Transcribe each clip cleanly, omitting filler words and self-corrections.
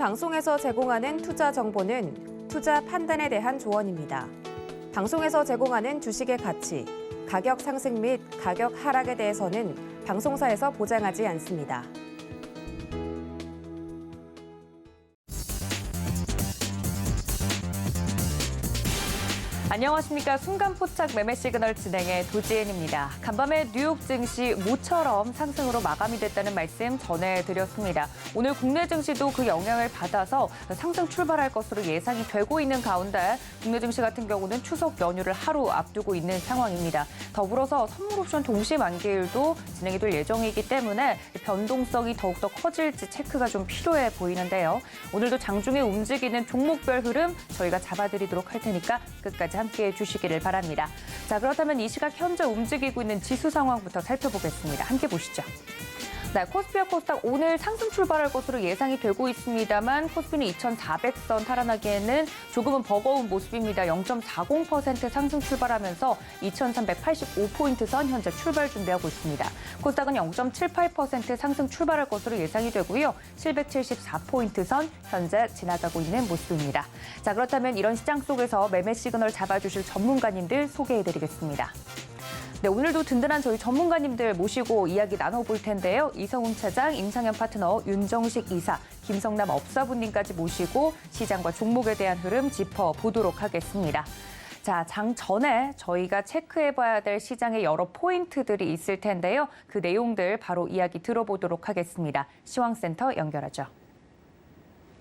방송에서 제공하는 투자 정보는 투자 판단에 대한 조언입니다. 방송에서 제공하는 주식의 가치, 가격 상승 및 가격 하락에 대해서는 방송사에서 보장하지 않습니다. 안녕하십니까. 순간포착 매매 시그널 진행의 도지엔입니다. 간밤에 뉴욕 증시 모처럼 상승으로 마감이 됐다는 말씀 전해드렸습니다. 오늘 국내 증시도 그 영향을 받아서 상승 출발할 것으로 예상이 되고 있는 가운데 국내 증시 같은 경우는 추석 연휴를 하루 앞두고 있는 상황입니다. 더불어서 선물 옵션 동시 만기일도 진행이 될 예정이기 때문에 변동성이 더욱더 커질지 체크가 좀 필요해 보이는데요. 오늘도 장중에 움직이는 종목별 흐름 저희가 잡아드리도록 할 테니까 끝까지 함께해 주시기를 바랍니다. 자, 그렇다면 이 시각 현재 움직이고 있는 지수 상황부터 살펴보겠습니다. 함께 보시죠. 네, 코스피와 코스닥 오늘 상승 출발할 것으로 예상이 되고 있습니다만 코스피는 2,400선 탈환하기에는 조금은 버거운 모습입니다. 0.40% 상승 출발하면서 2,385포인트 선 현재 출발 준비하고 있습니다. 코스닥은 0.78% 상승 출발할 것으로 예상이 되고요. 774포인트 선 현재 지나가고 있는 모습입니다. 자, 그렇다면 이런 시장 속에서 매매 시그널 잡아주실 전문가님들 소개해드리겠습니다. 네, 오늘도 든든한 저희 전문가님들 모시고 이야기 나눠볼 텐데요. 이성훈 차장, 임상현 파트너, 윤정식 이사, 김성남 업사부님까지 모시고 시장과 종목에 대한 흐름 짚어보도록 하겠습니다. 자, 장 전에 저희가 체크해봐야 될 시장의 여러 포인트들이 있을 텐데요. 그 내용들 바로 이야기 들어보도록 하겠습니다. 시황센터 연결하죠.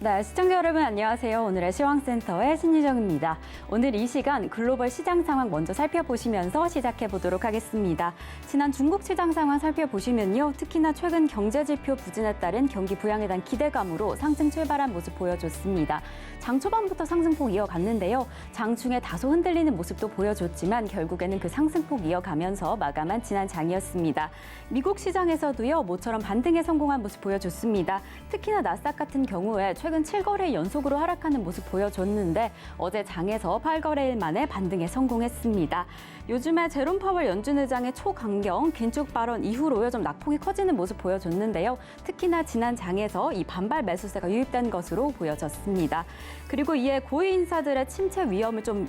네, 시청자 여러분 안녕하세요. 오늘의 시황센터의 신유정입니다. 오늘 이 시간 글로벌 시장 상황 먼저 살펴보시면서 시작해 보도록 하겠습니다. 지난 중국 시장 상황 살펴보시면요. 특히나 최근 경제지표 부진에 따른 경기 부양에 대한 기대감으로 상승 출발한 모습 보여줬습니다. 장 초반부터 상승폭 이어갔는데요. 장 중에 다소 흔들리는 모습도 보여줬지만 결국에는 그 상승폭 이어가면서 마감한 지난 장이었습니다. 미국 시장에서도요. 모처럼 반등에 성공한 모습 보여줬습니다. 특히나 나스닥 같은 경우에 최근 7거래 연속으로 하락하는 모습 보여줬는데 어제 장에서 8거래일 만에 반등에 성공했습니다. 요즘에 제롬 파월 연준 의장의 초강경 긴축 발언 이후로요 좀 낙폭이 커지는 모습 보여줬는데요. 특히나 지난 장에서 이 반발 매수세가 유입된 것으로 보여졌습니다. 그리고 이에 고위 인사들의 침체 위험을 좀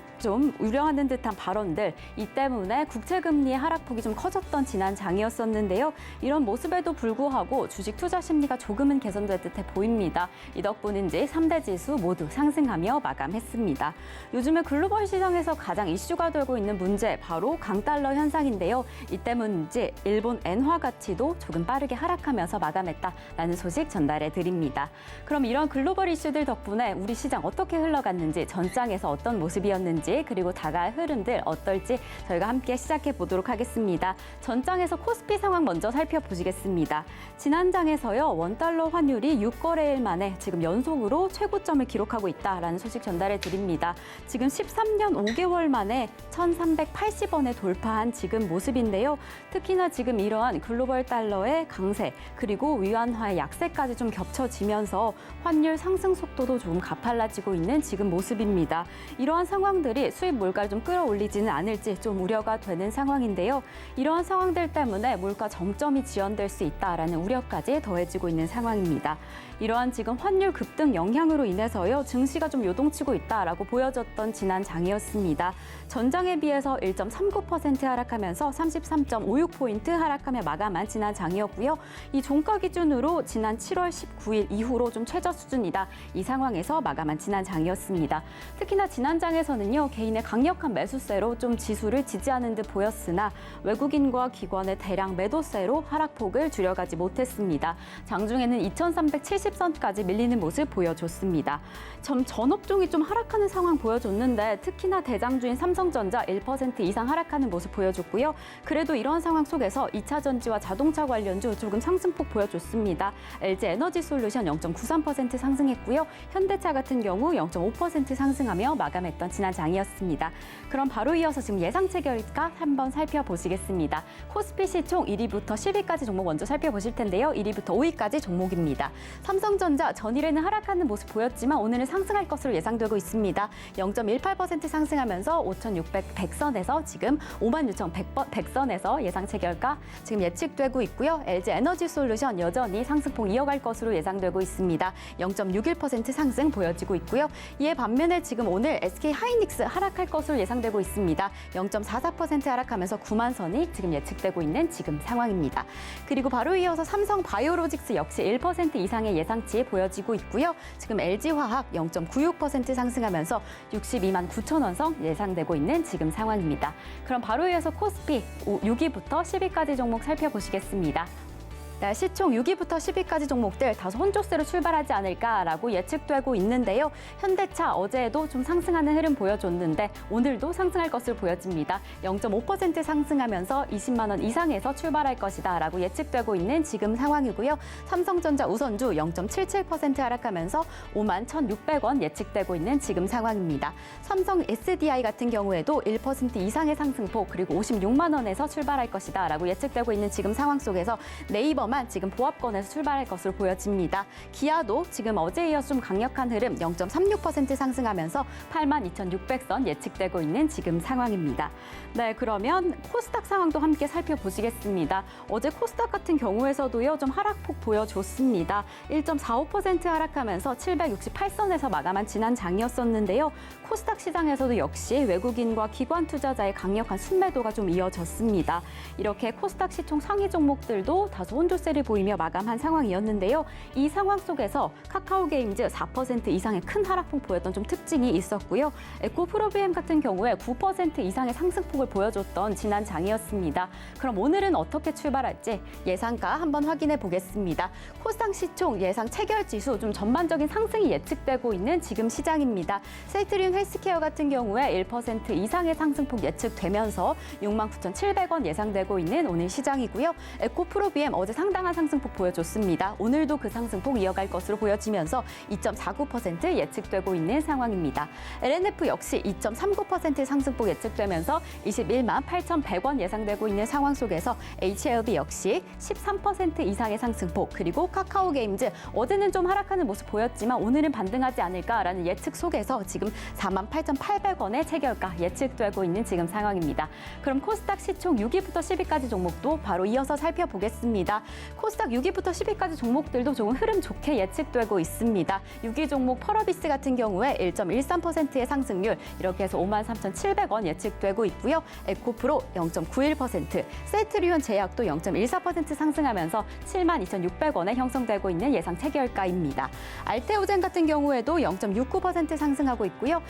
우려하는 듯한 발언들, 이 때문에 국채금리의 하락폭이 좀 커졌던 지난 장이었었는데요. 이런 모습에도 불구하고 주식 투자 심리가 조금은 개선될 듯해 보입니다. 이 덕분인지 3대 지수 모두 상승하며 마감했습니다. 요즘에 글로벌 시장에서 가장 이슈가 되고 있는 문제, 바로 강달러 현상인데요. 이 때문인지 일본 엔화 가치도 조금 빠르게 하락하면서 마감했다라는 소식 전달해 드립니다. 그럼 이런 글로벌 이슈들 덕분에 우리 시장 어떻게 흘러갔는지, 전장에서 어떤 모습이었는지, 그리고 다가올 흐름들 어떨지 저희가 함께 시작해 보도록 하겠습니다. 전장에서 코스피 상황 먼저 살펴보시겠습니다. 지난 장에서요. 원달러 환율이 6거래일 만에 지금 연속으로 최고점을 기록하고 있다라는 소식 전달해 드립니다. 지금 13년 5개월 만에 1,380원에 돌파한 지금 모습인데요. 특히나 지금 이러한 글로벌 달러의 강세 그리고 위안화의 약세까지 좀 겹쳐지면서 환율 상승 속도도 좀 가팔라지고 있는 지금 모습입니다. 이러한 상황들이 수입 물가를 좀 끌어올리지는 않을지 좀 우려가 되는 상황인데요. 이러한 상황들 때문에 물가 정점이 지연될 수 있다라는 우려까지 더해지고 있는 상황입니다. 이러한 지금 환율 급등 영향으로 인해서요. 증시가 좀 요동치고 있다라고 보여졌던 지난 장이었습니다. 전장에 비해서 1.39% 하락하면서 33.56포인트 하락하며 마감한 지난 장이었고요. 이 종가 기준으로 지난 7월 19일 이후로 좀 최저 수준이다. 이 상황에서 마감한 지난 장이었습니다. 특히나 지난 장에서는요. 개인의 강력한 매수세로 좀 지수를 지지하는 듯 보였으나 외국인과 기관의 대량 매도세로 하락폭을 줄여가지 못했습니다. 장중에는 2,370선까지 밀리는 모습 보여줬습니다. 전업종이 좀 하락하는 상황 보여줬는데 특히나 대장주인 삼성전자 1% 이상 하락하는 모습 보여줬고요. 그래도 이러한 상황 속에서 2차 전지와 자동차 관련주 조금 상승폭 보여줬습니다. LG 에너지솔루션 0.93% 상승했고요. 현대차 같은 경우 0.5% 상승하며 마감했던 지난 장이었습니다. 그럼 바로 이어서 지금 예상치 결과 한번 살펴보시겠습니다. 코스피 시총 1위부터 10위까지 종목 먼저 살펴보실 텐데요. 1위부터 5위까지 종목입니다. 삼성전자 전일에는 어제는 하락하는 모습 보였지만 오늘은 상승할 것으로 예상되고 있습니다. 0.18% 상승하면서 5,600선에서 지금 56,100선에서 예상 체결가 지금 예측되고 있고요. LG 에너지솔루션 여전히 상승폭 이어갈 것으로 예상되고 있습니다. 0.61% 상승 보여지고 있고요. 이에 반면에 지금 오늘 SK하이닉스 하락할 것으로 예상되고 있습니다. 0.44% 하락하면서 9만 선이 지금 예측되고 있는 지금 상황입니다. 그리고 바로 이어서 삼성바이오로직스 역시 1% 이상의 예상치 보여지고 있고요. 지금 LG화학 0.96% 상승하면서 62만 9천 원선 예상되고 있는 지금 상황입니다. 그럼 바로 이어서 코스피 6위부터 10위까지 종목 살펴보시겠습니다. 네, 시총 6위부터 10위까지 종목들 다소 혼조세로 출발하지 않을까라고 예측되고 있는데요. 현대차 어제도 좀 상승하는 흐름 보여줬는데 오늘도 상승할 것으로 보여집니다. 0.5% 상승하면서 20만 원 이상에서 출발할 것이다라고 예측되고 있는 지금 상황이고요. 삼성전자 우선주 0.77% 하락하면서 5만 1,600원 예측되고 있는 지금 상황입니다. 삼성 SDI 같은 경우에도 1% 이상의 상승폭 그리고 56만 원에서 출발할 것이다라고 예측되고 있는 지금 상황 속에서 네이버만 지금 보합권에서 출발할 것으로 보여집니다. 기아도 지금 어제에 이어서 좀 강력한 흐름 0.36% 상승하면서 82,600선 예측되고 있는 지금 상황입니다. 네, 그러면 코스닥 상황도 함께 살펴보시겠습니다. 어제 코스닥 같은 경우에서도요, 좀 하락폭 보여줬습니다. 1.45% 하락하면서 768선에서 마감한 지난 장이었었는데요. 코스닥 시장에서도 역시 외국인과 기관 투자자의 강력한 순매도가 좀 이어졌습니다. 이렇게 코스닥 시총 상위 종목들도 다소 혼조세를 보이며 마감한 상황이었는데요. 이 상황 속에서 카카오게임즈 4% 이상의 큰 하락폭 보였던 좀 특징이 있었고요. 에코프로비엠 같은 경우에 9% 이상의 상승폭을 보여줬던 지난 장이었습니다. 그럼 오늘은 어떻게 출발할지 예상가 한번 확인해 보겠습니다. 코스닥 시총 예상 체결 지수 좀 전반적인 상승이 예측되고 있는 지금 시장입니다. 셀트리온 헬스케어 같은 경우에 1% 이상의 상승폭 예측되면서 69,700원 예상되고 있는 오늘 시장이고요. 에코프로비엠 어제 상당한 상승폭 보여줬습니다. 오늘도 그 상승폭 이어갈 것으로 보여지면서 2.49% 예측되고 있는 상황입니다. LNF 역시 2.39% 상승폭 예측되면서 21만 8,100원 예상되고 있는 상황 속에서 HLB 역시 13% 이상의 상승폭 그리고 카카오게임즈 어제는 좀 하락하는 모습 보였지만 오늘은 반등하지 않을까라는 예측 속에서 지금 48,800원의 체결가 예측되고 있는 지금 상황입니다. 그럼 코스닥 시총 6위부터 10위까지 종목도 바로 이어서 살펴보겠습니다. 코스닥 6위부터 10위까지 종목들도 조금 흐름 좋게 예측되고 있습니다. 6위 종목 펄어비스 같은 경우에 1.13%의 상승률 이렇게 해서 53,700원 예측되고 있고요. 에코프로 0.91%, 셀트리온 제약도 0.14% 상승하면서 72,600원에 형성되고 있는 예상 체결가입니다. 알테오젠 같은 경우에도 0.69% 상승하고 있고요.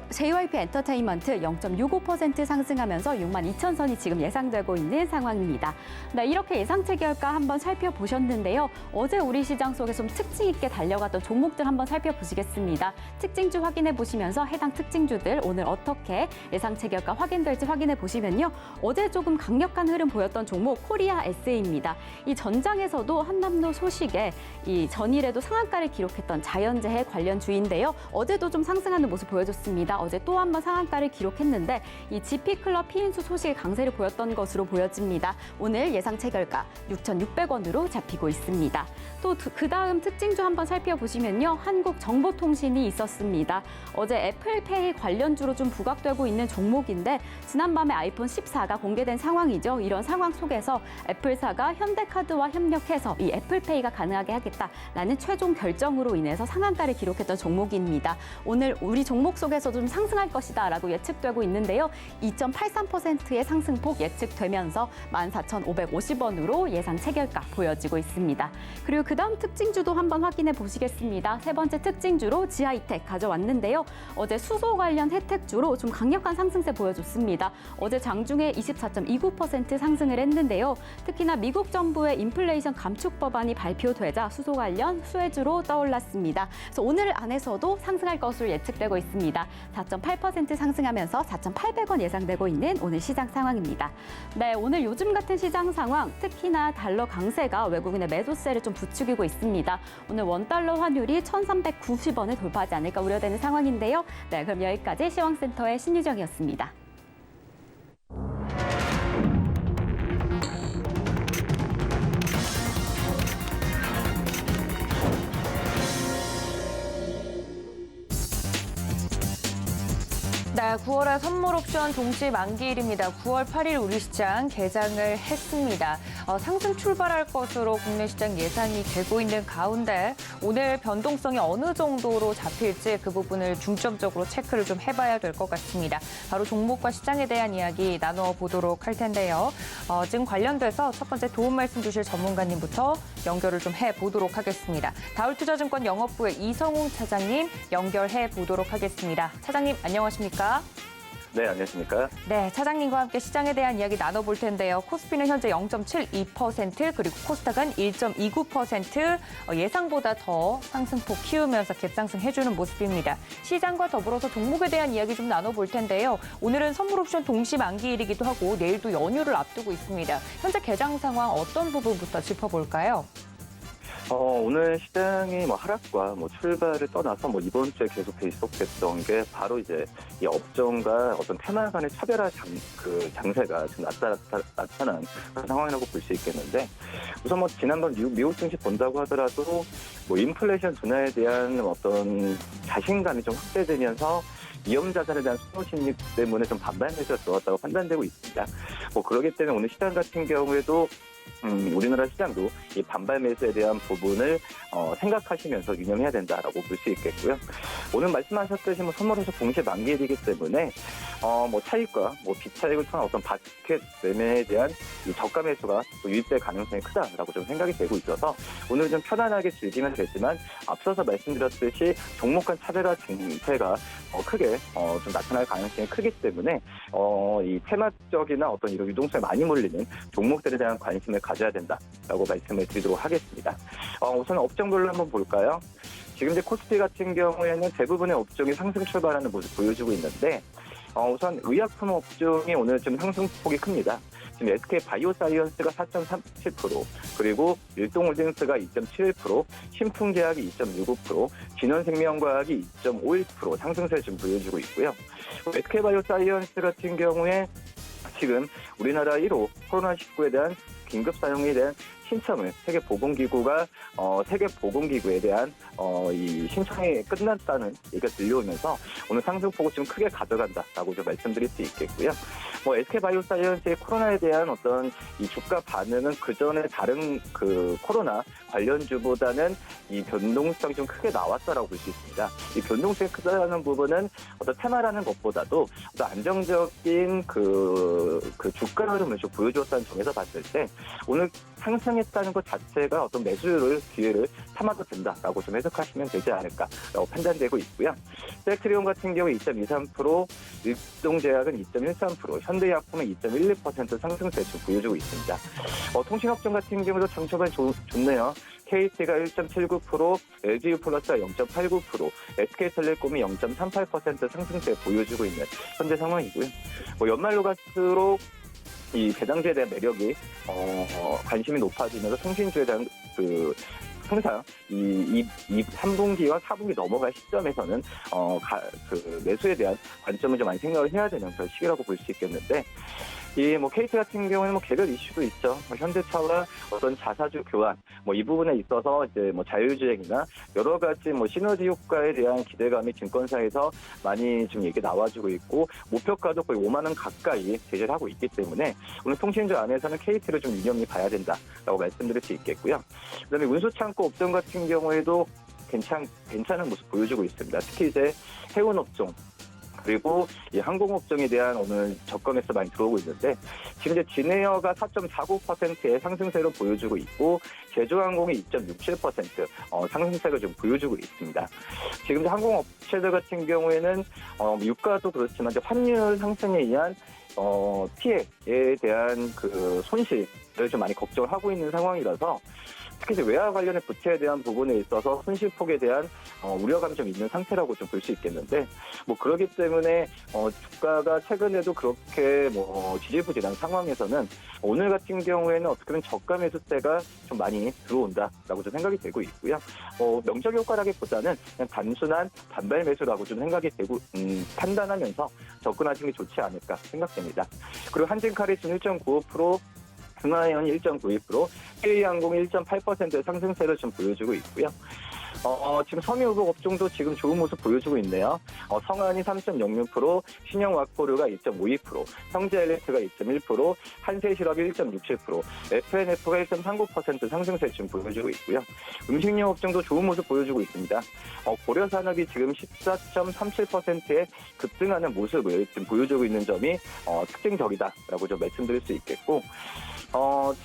JYP 엔터테인먼트 0.65% 상승하면서 62,000선이 지금 예상되고 있는 상황입니다. 네, 이렇게 예상 체결가 한번 살펴보셨는데요. 어제 우리 시장 속에서 좀 특징 있게 달려갔던 종목들 한번 살펴보시겠습니다. 특징주 확인해 보시면서 해당 특징주들 오늘 어떻게 예상 체결가 확인될지 확인해 보시면요. 어제 조금 강력한 흐름 보였던 종목 코리아 SA입니다. 이 전장에서도 한남노 소식에 이 전일에도 상한가를 기록했던 자연재해 관련 주인데요. 어제도 좀 상승하는 모습 보여줬습니다. 어제 또 한 번 상한가를 기록했는데 이 GP클럽 피인수 소식에 강세를 보였던 것으로 보여집니다. 오늘 예상 체결가 6,600원으로 잡히고 있습니다. 또 그 다음 특징주 한번 살펴보시면요. 한국정보통신이 있었습니다. 어제 애플페이 관련주로 좀 부각되고 있는 종목인데 지난밤에 아이폰 14가 공개된 상황이죠. 이런 상황 속에서 애플사가 현대카드와 협력해서 이 애플페이가 가능하게 하겠다라는 최종 결정으로 인해서 상한가를 기록했던 종목입니다. 오늘 우리 종목 속에서도 좀 상승할 것이다라고 예측되고 있는데요. 2.83%의 상승폭 예측되면서 14,550원으로 예상 체결가 보여지고 있습니다. 그리고 그 다음 특징주도 한번 확인해 보시겠습니다. 세 번째 특징주로 지하이텍 가져왔는데요. 어제 수소 관련 혜택주로 좀 강력한 상승세 보여줬습니다. 어제 장중에 24.29% 상승을 했는데요. 특히나 미국 정부의 인플레이션 감축 법안이 발표되자 수소 관련 수혜주로 떠올랐습니다. 그래서 오늘 안에서도 상승할 것으로 예측되고 있습니다. 4.8% 상승하면서 4,800원 예상되고 있는 오늘 시장 상황입니다. 네, 오늘 요즘 같은 시장 상황, 특히나 달러 강세가 외국인의 매도세를 좀 부추기고 있습니다. 오늘 원달러 환율이 1,390원을 돌파하지 않을까 우려되는 상황인데요. 네, 그럼 여기까지 시황센터의 신유정이었습니다. 9월의 선물 옵션 동시 만기일입니다. 9월 8일 우리 시장 개장을 했습니다. 상승 출발할 것으로 국내 시장 예상이 되고 있는 가운데 오늘 변동성이 어느 정도로 잡힐지 그 부분을 중점적으로 체크를 좀 해봐야 될 것 같습니다. 바로 종목과 시장에 대한 이야기 나눠보도록 할 텐데요. 지금 관련돼서 첫 번째 도움 말씀 주실 전문가님부터 연결을 좀 해보도록 하겠습니다. 다울투자증권 영업부의 이성웅 차장님 연결해 보도록 하겠습니다. 차장님 안녕하십니까? 네, 안녕하십니까? 네, 차장님과 함께 시장에 대한 이야기 나눠볼 텐데요. 코스피는 현재 0.72% 그리고 코스닥은 1.29% 예상보다 더 상승폭 키우면서 갭상승해주는 모습입니다. 시장과 더불어서 종목에 대한 이야기 좀 나눠볼 텐데요. 오늘은 선물옵션 동시 만기일이기도 하고 내일도 연휴를 앞두고 있습니다. 현재 개장 상황 어떤 부분부터 짚어볼까요? 오늘 시장이 하락과 출발을 떠나서 이번 주에 계속 계속됐던 게 바로 이제 이 업종과 어떤 테마 간의 차별화 장세가 지금 나타난 그런 상황이라고 볼 수 있겠는데, 우선 지난번 미국 증시 본다고 하더라도 인플레이션 둔화에 대한 어떤 자신감이 좀 확대되면서 위험 자산에 대한 수요 심리 때문에 좀 반발 매수가 들어왔다고 판단되고 있습니다. 그렇기 때문에 오늘 시장 같은 경우에도 우리나라 시장도 이 반발 매수에 대한 부분을 생각하시면서 유념해야 된다라고 볼 수 있겠고요. 오늘 말씀하셨듯이 선물에서 동시에 만기일이기 때문에 차익과 비차익을 통한 어떤 바스켓 매매에 대한 이 저가 매수가 또 유입될 가능성이 크다라고 좀 생각이 되고 있어서 오늘 좀 편안하게 즐기면 되지만, 앞서서 말씀드렸듯이 종목 간 차별화 증세가 크게 좀 나타날 가능성이 크기 때문에 이 테마적이나 어떤 이런 유동성에 많이 몰리는 종목들에 대한 관심을 가져야 된다라고 말씀을 드리도록 하겠습니다. 우선 업종별로 한번 볼까요? 지금 이제 코스피 같은 경우에는 대부분의 업종이 상승 출발하는 모습 보여주고 있는데, 우선 의약품 업종이 오늘 좀 상승폭이 큽니다. 지금 SK 바이오사이언스가 4.37%, 그리고 일동홀딩스가 2.71%, 신풍제약이 2.65%, 진원생명과학이 2.51% 상승세를 좀 보여주고 있고요. SK 바이오사이언스 같은 경우에 지금 우리나라 1호 코로나19에 대한 긴급 사용에 대한 신청을 세계보건기구가 세계보건기구에 대한 이 신청이 끝났다는 얘기가 들려오면서 오늘 상승폭을 좀 크게 가져간다라고 좀 말씀드릴 수 있겠고요. SK바이오사이언스의 코로나에 대한 어떤 이 주가 반응은 그 전에 다른 코로나 관련주보다는 이 변동성이 좀 크게 나왔다라고 볼 수 있습니다. 이 변동성이 크다는 부분은 어떤 테마라는 것보다도 어떤 안정적인 주가 흐름을 좀 보여주었다는 점에서 봤을 때 오늘 상승했다는 것 자체가 어떤 매수를 기회를 삼아도 된다라고 좀 해석하시면 되지 않을까라고 판단되고 있고요. 셀트리온 같은 경우 2.23%, 일동제약은 2.13%, 현대약품은 2.12% 상승세를 보여주고 있습니다. 통신업종 같은 경우도 정초반 좋네요. KT가 1.79%, LG유플러스가 0.89%, SK텔레콤이 0.38% 상승세 보여주고 있는 현재 상황이고요. 연말로 갈수록 이 배당주에 대한 매력이 관심이 높아지면서 통신주에 대한 항상 이 3분기와 4분기 넘어갈 시점에서는 매수에 대한 관점을 좀 많이 생각을 해야 되는 그런 시기라고 볼 수 있겠는데, KT 같은 경우에는 개별 이슈도 있죠. 현대차와 어떤 자사주 교환, 이 부분에 있어서 이제 자율주행이나 여러 가지 시너지 효과에 대한 기대감이 증권사에서 많이 좀 얘기 나와주고 있고, 목표가도 거의 5만 원 가까이 제시를 하고 있기 때문에 오늘 통신주 안에서는 KT를 좀 유념히 봐야 된다라고 말씀드릴 수 있겠고요. 그다음에 운수창고 업종 같은 경우에도 괜찮은 모습 보여주고 있습니다. 특히 이제 해운 업종, 그리고 이 항공업종에 대한 오늘 저점에서 많이 들어오고 있는데, 지금 이제 진에어가 4.49%의 상승세로 보여주고 있고, 제주항공이 2.67% 상승세를 좀 보여주고 있습니다. 지금 이제 항공업체들 같은 경우에는 유가도 그렇지만 이제 환율 상승에 의한 피해에 대한 손실을 좀 많이 걱정을 하고 있는 상황이라서, 특히 이제 외화 관련의 부채에 대한 부분에 있어서 손실폭에 대한 우려감이 좀 있는 상태라고 좀 볼 수 있겠는데, 그러기 때문에 주가가 최근에도 그렇게 지지부진한 상황에서는 오늘 같은 경우에는 어떻게 보면 저가 매수세가 좀 많이 들어온다라고 좀 생각이 되고 있고요. 명적 효과라기보다는 그냥 단순한 반발 매수라고 좀 생각이 되고 판단하면서 접근하시는 게 좋지 않을까 생각됩니다. 그리고 한진칼이 지금 1.95%, 스마이언이 1.92%, K항공 1.8%의 상승세를 좀 보여주고 있고요. 지금 섬유의복 업종도 지금 좋은 모습 보여주고 있네요. 성한이 3.06%, 신영와코르가 2.52%, 성제엘리트가 2.1%, 한세실업이 1.67%, FNF가 1.39% 상승세 지금 보여주고 있고요. 음식료 업종도 좋은 모습 보여주고 있습니다. 고려산업이 지금 14.37%의 급등하는 모습을 지금 보여주고 있는 점이 특징적이다라고 좀 말씀드릴 수 있겠고,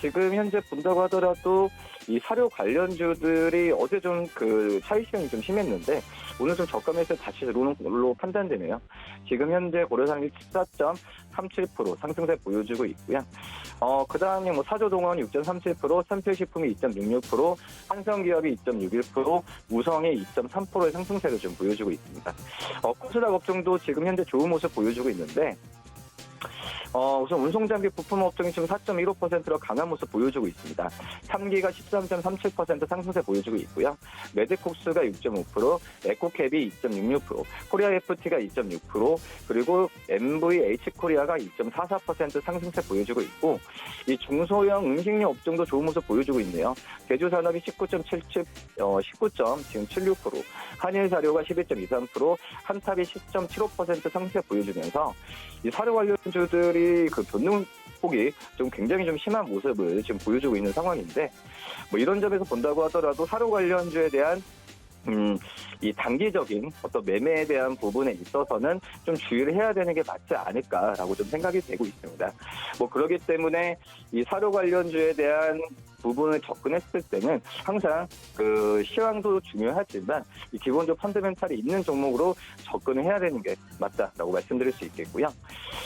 지금 현재 본다고 하더라도 이 사료 관련주들이 어제 좀 그 차익 실현이 좀 심했는데 오늘 좀 저가 매수에 다시 들어오는 걸로 판단되네요. 지금 현재 고려산업이 14.37% 상승세 보여주고 있고요. 그 다음에 뭐 사조동원 6.37%, 삼필식품이 2.66%, 한성기업이 2.61%, 우성이 2.3%의 상승세를 좀 보여주고 있습니다. 코스닥 업종도 지금 현재 좋은 모습 보여주고 있는데, 우선 운송장비 부품 업종이 지금 4.15%로 강한 모습 보여주고 있습니다. 3기가 13.37% 상승세 보여주고 있고요. 메드콕스가 6.5%, 에코캡이 2.66%, 코리아 FT가 2.6%, 그리고 MVH 코리아가 2.44% 상승세 보여주고 있고, 이 중소형 음식료 업종도 좋은 모습 보여주고 있네요. 제주산업이 19.76%, 한일사료가 11.23%, 한탑이 10.75% 상승세 보여주면서 이 사료 관련주들이 그 변동폭이 좀 굉장히 좀 심한 모습을 지금 보여주고 있는 상황인데, 뭐 이런 점에서 본다고 하더라도 사료 관련주에 대한 이 단기적인 어떤 매매에 대한 부분에 있어서는 좀 주의를 해야 되는 게 맞지 않을까라고 좀 생각이 되고 있습니다. 뭐 그렇기 때문에 이 사료 관련주에 대한 부분을 접근했을 때는 항상 그 시황도 중요하지만 이 기본적 펀더멘탈이 있는 종목으로 접근을 해야 되는 게 맞다라고 말씀드릴 수 있겠고요.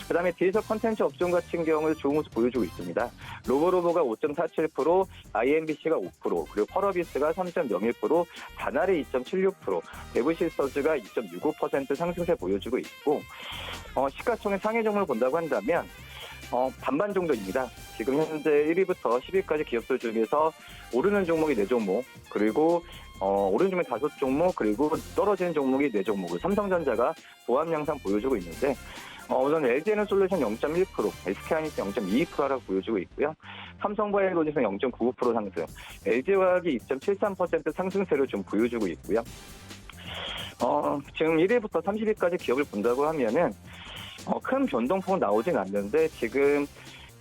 그다음에 디지털 콘텐츠 업종 같은 경우에 좋은 모습 보여주고 있습니다. 로보로보가 5.47%, IMBC가 5%, 그리고 펄어비스가 3.01%, 다나리 2.76%, 대부실서즈가 2.65% 상승세 보여주고 있고, 시가총액 상위 종목을 본다고 한다면 반반 정도입니다. 지금 현재 1위부터 10위까지 기업들 중에서 오르는 종목이 4종목, 그리고 오르는 종목이 5종목, 그리고 떨어지는 종목이 4종목을 삼성전자가 보합 양상 보여주고 있는데, 우선 LG에너솔루션 0.1%, SK하이닉스 0.22%라고 보여주고 있고요. 삼성바이오로직은 0.95% 상승, LG화학이 2.73% 상승세를 좀 보여주고 있고요. 지금 1위부터 30위까지 기업을 본다고 하면은 큰 변동폭은 나오진 않는데, 지금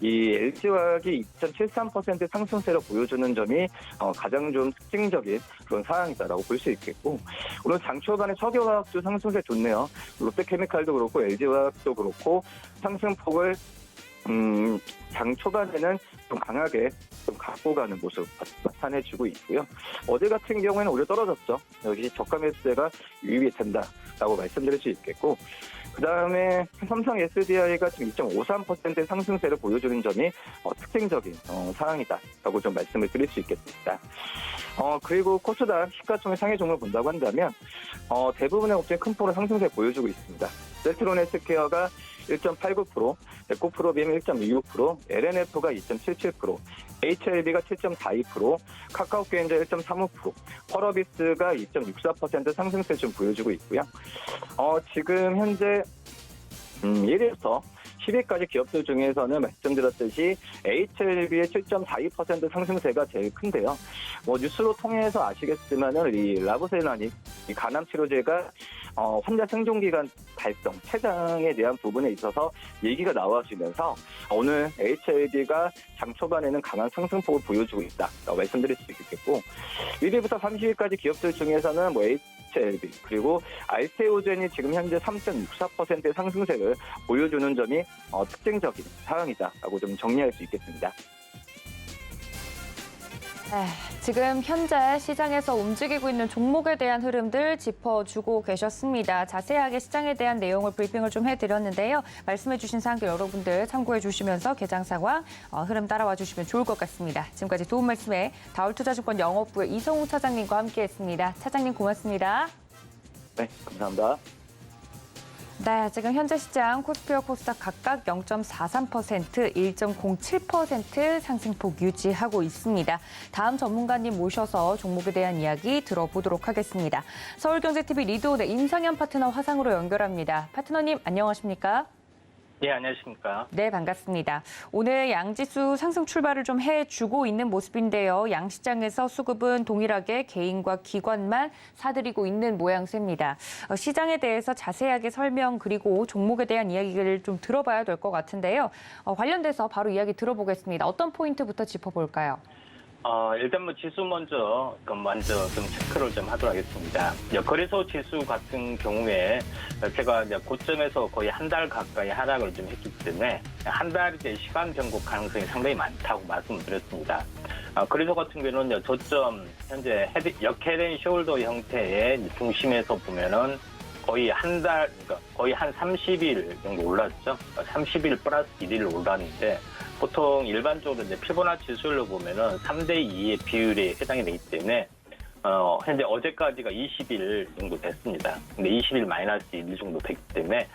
이 LG화학이 2.73% 상승세를 보여주는 점이 가장 좀 특징적인 그런 상황이다라고 볼 수 있겠고, 오늘 장 초반에 석유화학도 상승세 좋네요. 롯데케미칼도 그렇고 LG화학도 그렇고 상승폭을 장 초반에는 좀 강하게 좀 갖고 가는 모습 나타내주고 있고요. 어제 같은 경우에는 오히려 떨어졌죠. 여기 저가 매수세가 유입이 된다라고 말씀드릴 수 있겠고, 그 다음에 삼성 SDI가 지금 2.53%의 상승세를 보여주는 점이 특징적인 상황이다라고 좀 말씀을 드릴 수 있겠습니다. 그리고 코스닥 시가총액 상위 종목을 본다고 한다면 대부분의 업종이 큰 폭으로 상승세 보여주고 있습니다. 셀트론 헬스케어가 1.89%, 에코프로비엠 1.26%, LNF가 2.77%, HLB가 7.42%, 카카오게임즈 1.35%, 펄어비스가 2.64% 상승세 좀 보여주고 있고요. 지금 현재 1위부터 10위까지 기업들 중에서는 말씀드렸듯이 HLB의 7.42% 상승세가 제일 큰데요. 뭐 뉴스로 통해서 아시겠지만은 이 라보세라닉 이 간암 치료제가 환자 생존기간 달성, 최장에 대한 부분에 있어서 얘기가 나와지면서 오늘 HLB가 장 초반에는 강한 상승폭을 보여주고 있다라고 말씀드릴 수 있겠고, 1위부터 30위까지 기업들 중에서는 뭐 HLB 그리고 알테오젠이 지금 현재 3.64%의 상승세를 보여주는 점이 특징적인 상황이다라고 좀 정리할 수 있겠습니다. 지금 현재 시장에서 움직이고 있는 종목에 대한 흐름들 짚어주고 계셨습니다. 자세하게 시장에 대한 내용을 브리핑을 좀 해드렸는데요. 말씀해주신 사항들 여러분들 참고해 주시면서 개장 상황 흐름 따라와 주시면 좋을 것 같습니다. 지금까지 도움 말씀에 다울투자증권 영업부의 이성우 차장님과 함께했습니다. 차장님 고맙습니다. 네, 감사합니다. 네, 지금 현재 시장 코스피와 코스닥 각각 0.43%, 1.07% 상승폭 유지하고 있습니다. 다음 전문가님 모셔서 종목에 대한 이야기 들어보도록 하겠습니다. 서울경제TV 리드온의 임상현 파트너 화상으로 연결합니다. 파트너님 안녕하십니까? 예, 안녕하십니까. 네, 반갑습니다. 오늘 양지수 상승 출발을 좀 해주고 있는 모습인데요. 양시장에서 수급은 동일하게 개인과 기관만 사들이고 있는 모양새입니다. 시장에 대해서 자세하게 설명 그리고 종목에 대한 이야기를 좀 들어봐야 될 것 같은데요. 관련돼서 바로 이야기 들어보겠습니다. 어떤 포인트부터 짚어볼까요? 일단 지수 먼저 좀 체크를 좀 하도록 하겠습니다. 거래소 지수 같은 경우에 제가 이제 고점에서 거의 한 달 가까이 하락을 좀 했기 때문에 한 달 이제 시간 변곡 가능성이 상당히 많다고 말씀드렸습니다. 거래소 같은 경우는 저점 현재 역헤드앤 숄더 형태의 중심에서 보면은 거의 한 달, 그러니까 거의 한 30일 정도 올랐죠. 30일 플러스 1일 올랐는데 보통 일반적으로 이제 피보나치 수율로 보면은 3대2의 비율에 해당이 되기 때문에 현재 어제까지가 20일 정도 됐습니다. 근데 20일 마이너스 1일 정도 됐기 때문에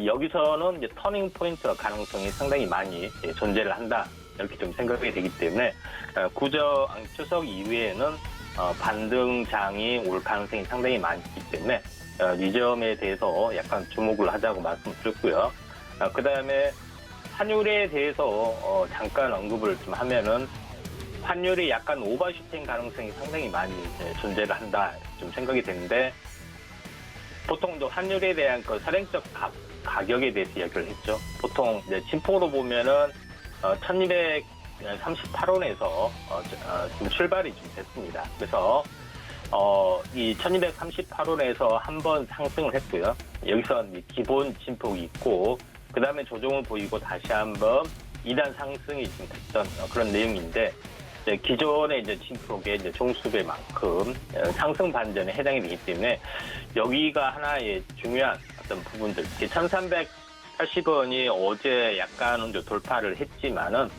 여기서는 이제 터닝 포인트 가능성이 상당히 많이 존재를 한다. 이렇게 좀 생각이 되기 때문에 추석 이후에는 반등장이 올 가능성이 상당히 많기 때문에 이 점에 대해서 약간 주목을 하자고 말씀드렸고요. 그 다음에 환율에 대해서 잠깐 언급을 좀 하면은 환율이 약간 오버슈팅 가능성이 상당히 많이 존재를 한다 좀 생각이 되는데 보통 또 환율에 대한 그 선행적 가격에 대해서 이야기를 했죠. 보통 이제 진폭으로 보면은 1238원에서 지금 출발이 좀 됐습니다. 그래서 이 1238원에서 한번 상승을 했고요. 여기서 기본 진폭이 있고 그 다음에 조정을 보이고 다시 한번 2단 상승이 지금 됐던 그런 내용인데 기존의 이제 진폭의 이제 종수배만큼 상승 반전에 해당이 되기 때문에 여기가 하나의 중요한 어떤 부분들. 1380원이 어제 약간은 좀 돌파를 했지만은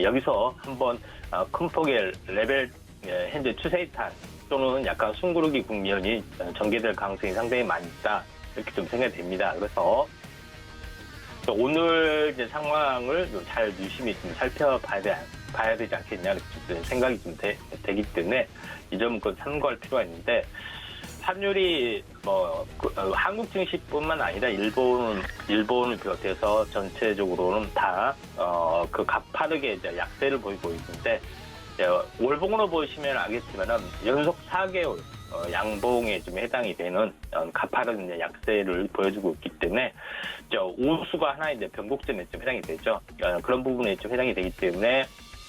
여기서 한번 큰 폭의 레벨 현재 추세이탄 또는 약간 숨구르기 국면이 전개될 가능성이 상당히 많이 있다 이렇게 좀 생각이 됩니다. 그래서 오늘 이제 상황을 잘 유심히 좀 살펴봐야 되지 않겠냐 이렇게 생각이 좀 되기 때문에 이 점은 꼭 참고할 필요가 있는데 환율이 한국 증시뿐만 아니라 일본을 비롯해서 전체적으로는 다 그 가파르게 이제 약세를 보이고 있는데 월봉으로 보시면 알겠지만은 연속 4개월 양봉에 좀 해당이 되는 가파른 약세를 보여주고 있기 때문에 오수가 하나의 이제 변곡점에 좀 해당이 되죠. 그런 부분에 좀 해당이 되기 때문에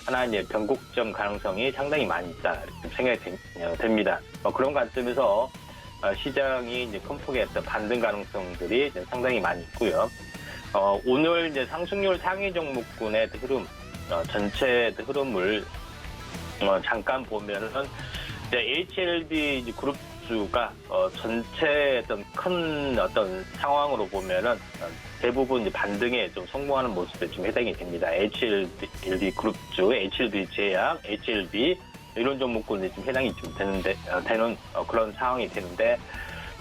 하나의 이제 변곡점 가능성이 상당히 많이 있다 이렇게 생각이 됩니다. 그런 관점에서 시장이 이제 큰 폭의 어떤 반등 가능성들이 이제 상당히 많이 있고요. 오늘 이제 상승률 상위 종목군의 흐름, 전체 흐름을 잠깐 보면은 HLB 그룹주가 전체 큰 상황으로 보면은 대부분 이제 반등에 좀 성공하는 모습에 좀 해당이 됩니다. HLB 그룹주, HLB 제약, HLB 이런 종목군에 좀 해당이 좀 되는 그런 상황이 되는데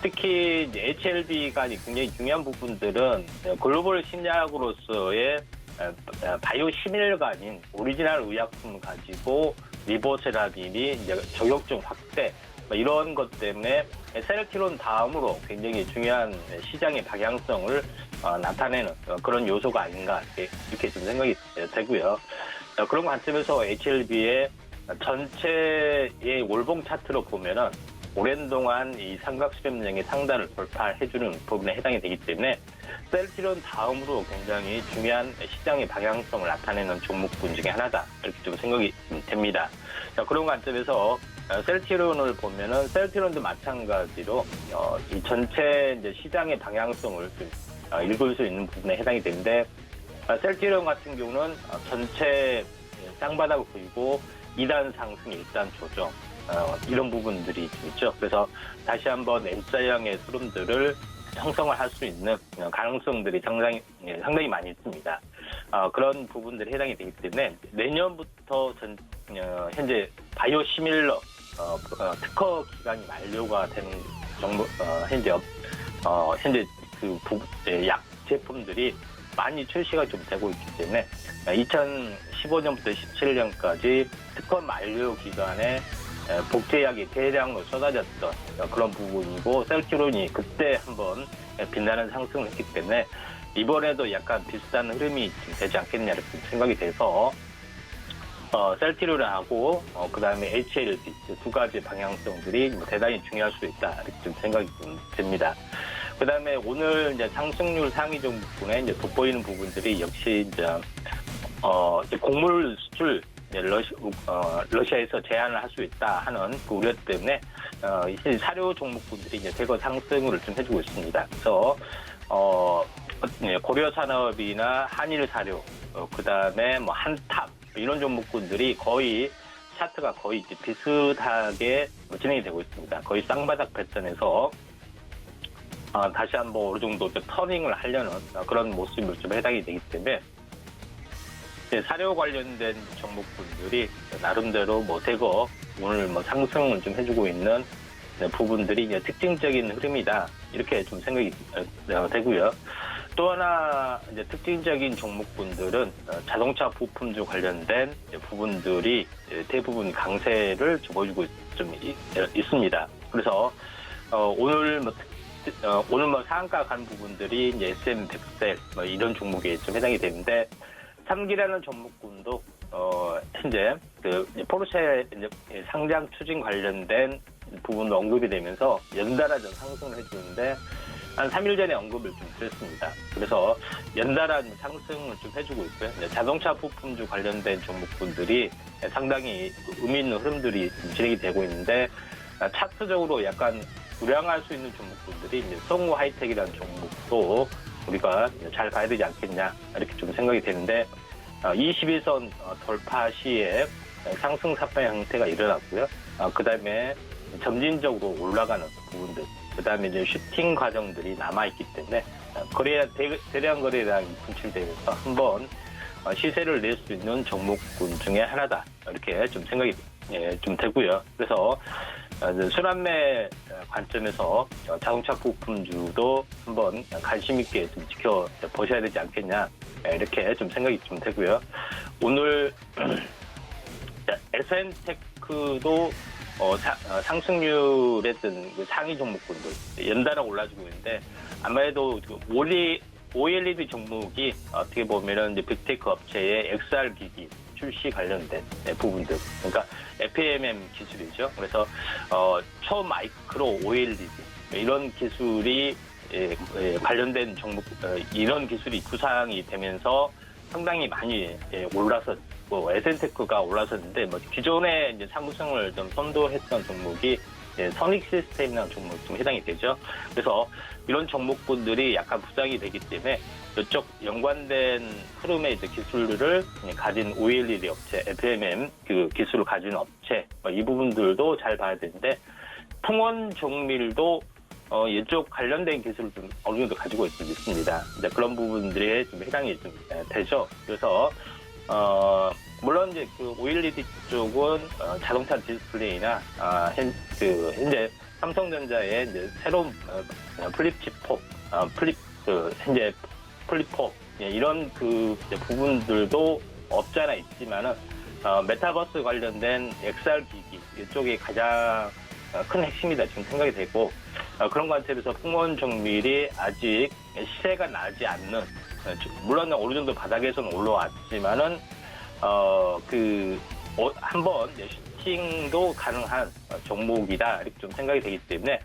특히 이제 HLB가 굉장히 중요한 부분들은 글로벌 신약으로서의 바이오 시밀관인 오리지널 의약품을 가지고 리보세라빔이 이제 저격증 확대 이런 것 때문에 셀티론 다음으로 굉장히 중요한 시장의 방향성을 나타내는 그런 요소가 아닌가 이렇게 좀 생각이 되고요. 그런 관점에서 HLB의 전체의 월봉 차트로 보면은 오랜 동안 이 삼각수렴량의 상단을 돌파해주는 부분에 해당이 되기 때문에 셀티론 다음으로 굉장히 중요한 시장의 방향성을 나타내는 종목군 중에 하나다 이렇게 좀 생각이 됩니다. 그런 관점에서 셀티론을 보면은 셀티론도 마찬가지로 이 전체 이제 시장의 방향성을 좀 읽을 수 있는 부분에 해당이 되는데 셀티론 같은 경우는 전체 쌍바닥을 보이고 2단 상승, 1단 조정 이런 부분들이 좀 있죠. 그래서 다시 한번 M자형의 흐름들을 형성을 할 수 있는 가능성들이 상당히 많이 있습니다. 그런 부분들이 해당이 되기 때문에 내년부터 현재 바이오 시밀러 특허 기간이 만료가 되는 정도 현재 약 제품들이 많이 출시가 좀 되고 있기 때문에 2015년부터 17년까지 특허 만료 기간에 복제약이 대량으로 쏟아졌던 그런 부분이고 셀티론이 그때 한번 빛나는 상승을 했기 때문에 이번에도 약간 비슷한 흐름이 좀 되지 않겠냐 이렇게 생각이 돼서 셀트리온하고 그다음에 HLB 두 가지 방향성들이 뭐 대단히 중요할 수 있다 이렇게 좀 생각이 좀 듭니다. 그다음에 오늘 이제 상승률 상위 종목군에 이제 돋보이는 부분들이 역시 이제 곡물 수출 러시아에서 제한을 할 수 있다 하는 그 우려 때문에 사료 종목군들이 이제 대거 상승을 좀 해주고 있습니다. 그래서 고려 산업이나 한일 사료, 그다음에 뭐 한탑 이런 종목군들이 거의 차트가 거의 이제 비슷하게 진행이 되고 있습니다. 거의 쌍바닥 패턴에서 다시 한번 어느 정도 터닝을 하려는 그런 모습을 좀 해당이 되기 때문에 사료 관련된 종목군들이 나름대로 뭐 대거 오늘 뭐 상승을 좀 해주고 있는 부분들이 이제 특징적인 흐름이다 이렇게 좀 생각이 되고요. 또 하나 이제 특징적인 종목군들은 자동차 부품주 관련된 부분들이 대부분 강세를 좀 보여주고 좀 있습니다. 그래서 오늘 뭐 상한가 간 부분들이 이제 SM100셀 뭐 이런 종목에 좀 해당이 되는데 3기라는 종목군도 현재 그 포르쉐 상장 추진 관련된 부분도 언급이 되면서 연달아 좀 상승을 해주는데 한 3일 전에 언급을 좀 드렸습니다. 그래서 연달아 상승을 좀 해주고 있고요. 자동차 부품주 관련된 종목군들이 상당히 의미 있는 흐름들이 진행이 되고 있는데 차트적으로 약간 우량할 수 있는 종목군들이 이제 성우 하이텍이라는 종목도 우리가 잘 봐야 되지 않겠냐 이렇게 좀 생각이 되는데 21선 돌파 시에 상승 삽발 형태가 일어났고요. 그다음에 점진적으로 올라가는 부분들, 그다음에 이제 슈팅 과정들이 남아있기 때문에 대량 거래량이 분출되면서 한번 시세를 낼 수 있는 종목군 중에 하나다 이렇게 좀 생각이 좀 되고요. 그래서 순환매 관점에서 자동차 부품주도 한번 관심 있게 좀 지켜보셔야 되지 않겠냐 이렇게 좀 생각이 좀 되고요. 오늘 SN테크도 상승률의 어떤 그 상위 종목군들 연달아 올라주고 있는데 아무래도 OLED 종목이 어떻게 보면은 이제 빅테크 업체의 XR 기기 출시 관련된 부분들, 그러니까 FMM 기술이죠. 그래서 초마이크로 OLED 이런 기술이 관련된 종목 이런 기술이 구상이 되면서 상당히 많이 올라섰고 SN테크가 올라섰는데 뭐 기존에 이제 상승을 좀 선도했던 종목이 선익 시스템이라는 종목이 좀 해당이 되죠. 그래서 이런 종목군들이 약간 부상이 되기 때문에 이쪽 연관된 흐름의 이제 기술을 가진 OLED 업체, FMM 그 기술을 가진 업체 이 부분들도 잘 봐야 되는데 풍원 종밀도 이쪽 관련된 기술을 좀 어느 정도 가지고 있습니다. 그런 부분들에 좀 해당이 좀 되죠. 그래서 물론 이제 그 OLED 쪽은 자동차 디스플레이나 현재 삼성전자의 이제 새로운 플립칩4, 현재 플립4 이런 그 부분들도 없지 않아 있지만은 메타버스 관련된 XR 기기 이쪽이 가장 큰 핵심이다 지금 생각이 되고 그런 관점에서 풍원 정밀이 아직 시세가 나지 않는 물론 어느 정도 바닥에서는 올라왔지만은 한번 슈팅도 가능한 종목이다 이렇게 좀 생각이 되기 때문에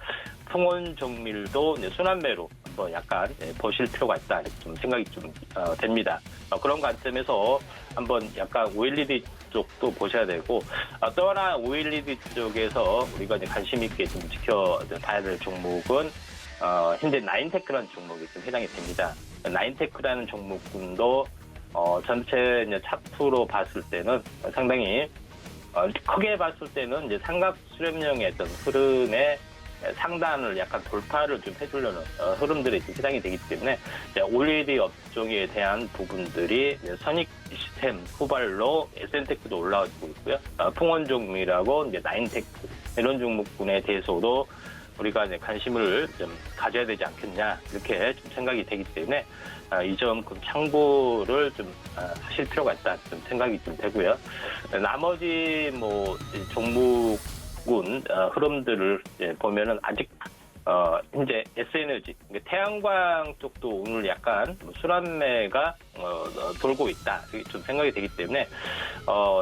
풍원 정밀도 순환매로 한번 약간 보실 필요가 있다 이렇게 좀 생각이 좀 됩니다. 그런 관점에서 한번 약간 OLED 쪽도 보셔야 되고 또 하나 OLED 쪽에서 우리가 이제 관심 있게 좀 지켜봐야 될 종목은 현재 나인테크라는 종목이 좀 해당이 됩니다. 나인테크라는 종목군도 전체 이제 차트로 봤을 때는 상당히 크게 봤을 때는 이제 삼각 수렴형의 어떤 흐름의 상단을 약간 돌파를 좀 해주려는 흐름들이 해당이 되기 때문에 OLED 업종에 대한 부분들이 선익 시스템 후발로 SN테크도 올라가고 있고요. 풍원종밀하고 이제 나인테크 이런 종목군에 대해서도 우리가 이제 관심을 좀 가져야 되지 않겠냐 이렇게 좀 생각이 되기 때문에 이 점 참고를 좀 하실 필요가 있다 좀 생각이 좀 되고요. 나머지 뭐 종목군 흐름들을 보면은 아직 현재 S에너지, 그러니까 태양광 쪽도 오늘 약간 순환매가 돌고 있다, 이렇게 좀 생각이 되기 때문에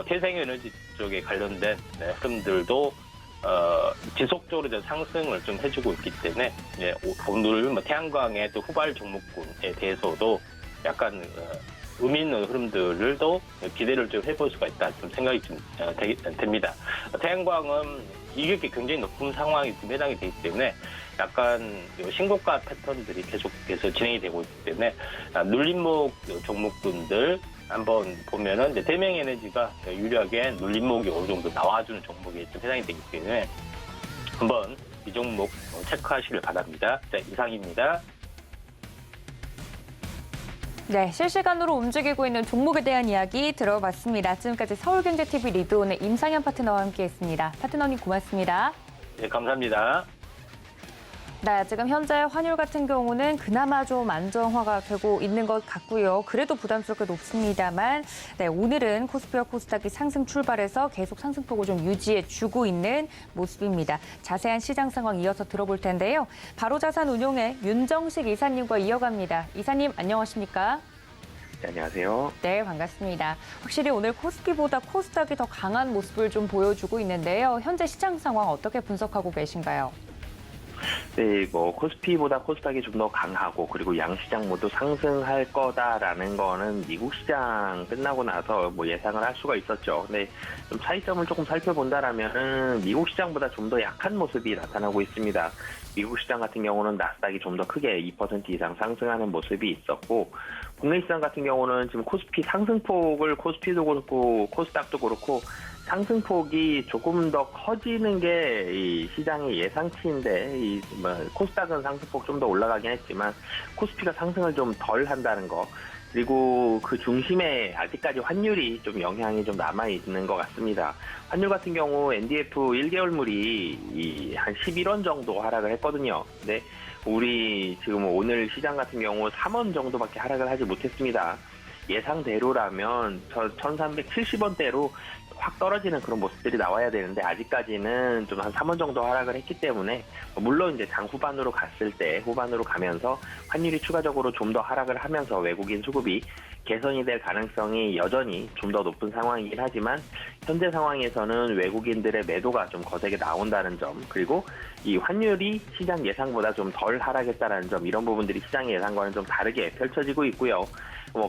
태생에너지 쪽에 관련된 흐름들도 지속적으로 이제 상승을 좀 해주고 있기 때문에 오늘 뭐 태양광의 또 후발 종목군에 대해서도 약간 의미 있는 흐름들도 기대를 좀 해볼 수가 있다, 좀 생각이 좀 됩니다. 태양광은 이격이 굉장히 높은 상황이 좀 해당이 되기 때문에 약간 신고가 패턴들이 계속해서 진행이 되고 있기 때문에 눌림목 종목군들 한번 보면은 이제 대명에너지가 유리하게 눌림목이 어느 정도 나와주는 종목이 좀 해당이 되기 때문에 한번 이 종목 체크하시길 바랍니다. 자, 이상입니다. 네, 실시간으로 움직이고 있는 종목에 대한 이야기 들어봤습니다. 지금까지 서울경제TV 리드온의 임상현 파트너와 함께했습니다. 파트너님 고맙습니다. 네, 감사합니다. 네, 지금 현재 환율 같은 경우는 그나마 좀 안정화가 되고 있는 것 같고요. 그래도 부담스럽게 높습니다만, 네, 오늘은 코스피와 코스닥이 상승 출발해서 계속 상승폭을 좀 유지해주고 있는 모습입니다. 자세한 시장 상황 이어서 들어볼 텐데요. 바로자산운용의 윤정식 이사님과 이어갑니다. 이사님, 안녕하십니까? 네, 안녕하세요. 네, 반갑습니다. 확실히 오늘 코스피보다 코스닥이 더 강한 모습을 좀 보여주고 있는데요. 현재 시장 상황 어떻게 분석하고 계신가요? 네, 뭐 코스피보다 코스닥이 좀 더 강하고 그리고 양시장 모두 상승할 거다라는 거는 미국 시장 끝나고 나서 뭐 예상을 할 수가 있었죠. 근데 좀 차이점을 조금 살펴본다라면은 미국 시장보다 좀 더 약한 모습이 나타나고 있습니다. 미국 시장 같은 경우는 나스닥이 좀 더 크게 2% 이상 상승하는 모습이 있었고, 국내 시장 같은 경우는 지금 코스피 상승폭을 코스피도 그렇고 코스닥도 그렇고 상승폭이 조금 더 커지는 게 이 시장의 예상치인데, 코스닥은 상승폭 좀 더 올라가긴 했지만 코스피가 상승을 좀 덜 한다는 거, 그리고 그 중심에 아직까지 환율이 좀 영향이 좀 남아있는 것 같습니다. 환율 같은 경우 NDF 1개월물이 한 11원 정도 하락을 했거든요. 근데 우리 지금 오늘 시장 같은 경우 3원 정도밖에 하락을 하지 못했습니다. 예상대로라면 1370원대로 확 떨어지는 그런 모습들이 나와야 되는데 아직까지는 좀 한 3원 정도 하락을 했기 때문에, 물론 이제 장 후반으로 갔을 때, 후반으로 가면서 환율이 추가적으로 좀 더 하락을 하면서 외국인 수급이 개선이 될 가능성이 여전히 좀 더 높은 상황이긴 하지만, 현재 상황에서는 외국인들의 매도가 좀 거세게 나온다는 점, 그리고 이 환율이 시장 예상보다 좀 덜 하락했다는 점, 이런 부분들이 시장의 예상과는 좀 다르게 펼쳐지고 있고요.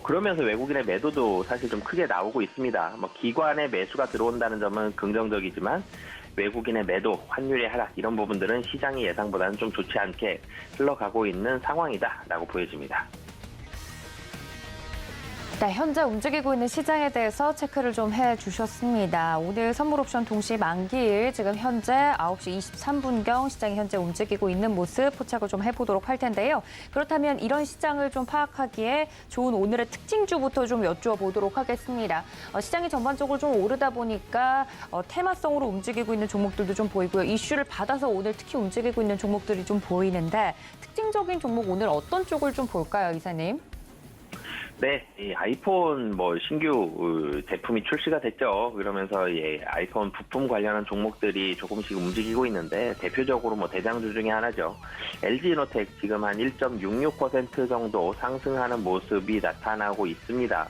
그러면서 외국인의 매도도 사실 좀 크게 나오고 있습니다. 기관의 매수가 들어온다는 점은 긍정적이지만 외국인의 매도, 환율의 하락, 이런 부분들은 시장의 예상보다는 좀 좋지 않게 흘러가고 있는 상황이다라고 보여집니다. 네, 현재 움직이고 있는 시장에 대해서 체크를 좀 해주셨습니다. 오늘 선물옵션 동시 만기일, 지금 현재 9시 23분경 시장이 현재 움직이고 있는 모습 포착을 좀 해보도록 할 텐데요. 그렇다면 이런 시장을 좀 파악하기에 좋은 오늘의 특징주부터 좀 여쭈어보도록 하겠습니다. 시장이 전반적으로 좀 오르다 보니까 테마성으로 움직이고 있는 종목들도 좀 보이고요. 이슈를 받아서 오늘 특히 움직이고 있는 종목들이 좀 보이는데, 특징적인 종목 오늘 어떤 쪽을 좀 볼까요, 이사님? 네, 이 아이폰 신규 제품이 출시가 됐죠. 그러면서 아이폰 부품 관련한 종목들이 조금씩 움직이고 있는데, 대표적으로 대장주 중에 하나죠. LG이노텍 지금 한 1.66% 정도 상승하는 모습이 나타나고 있습니다.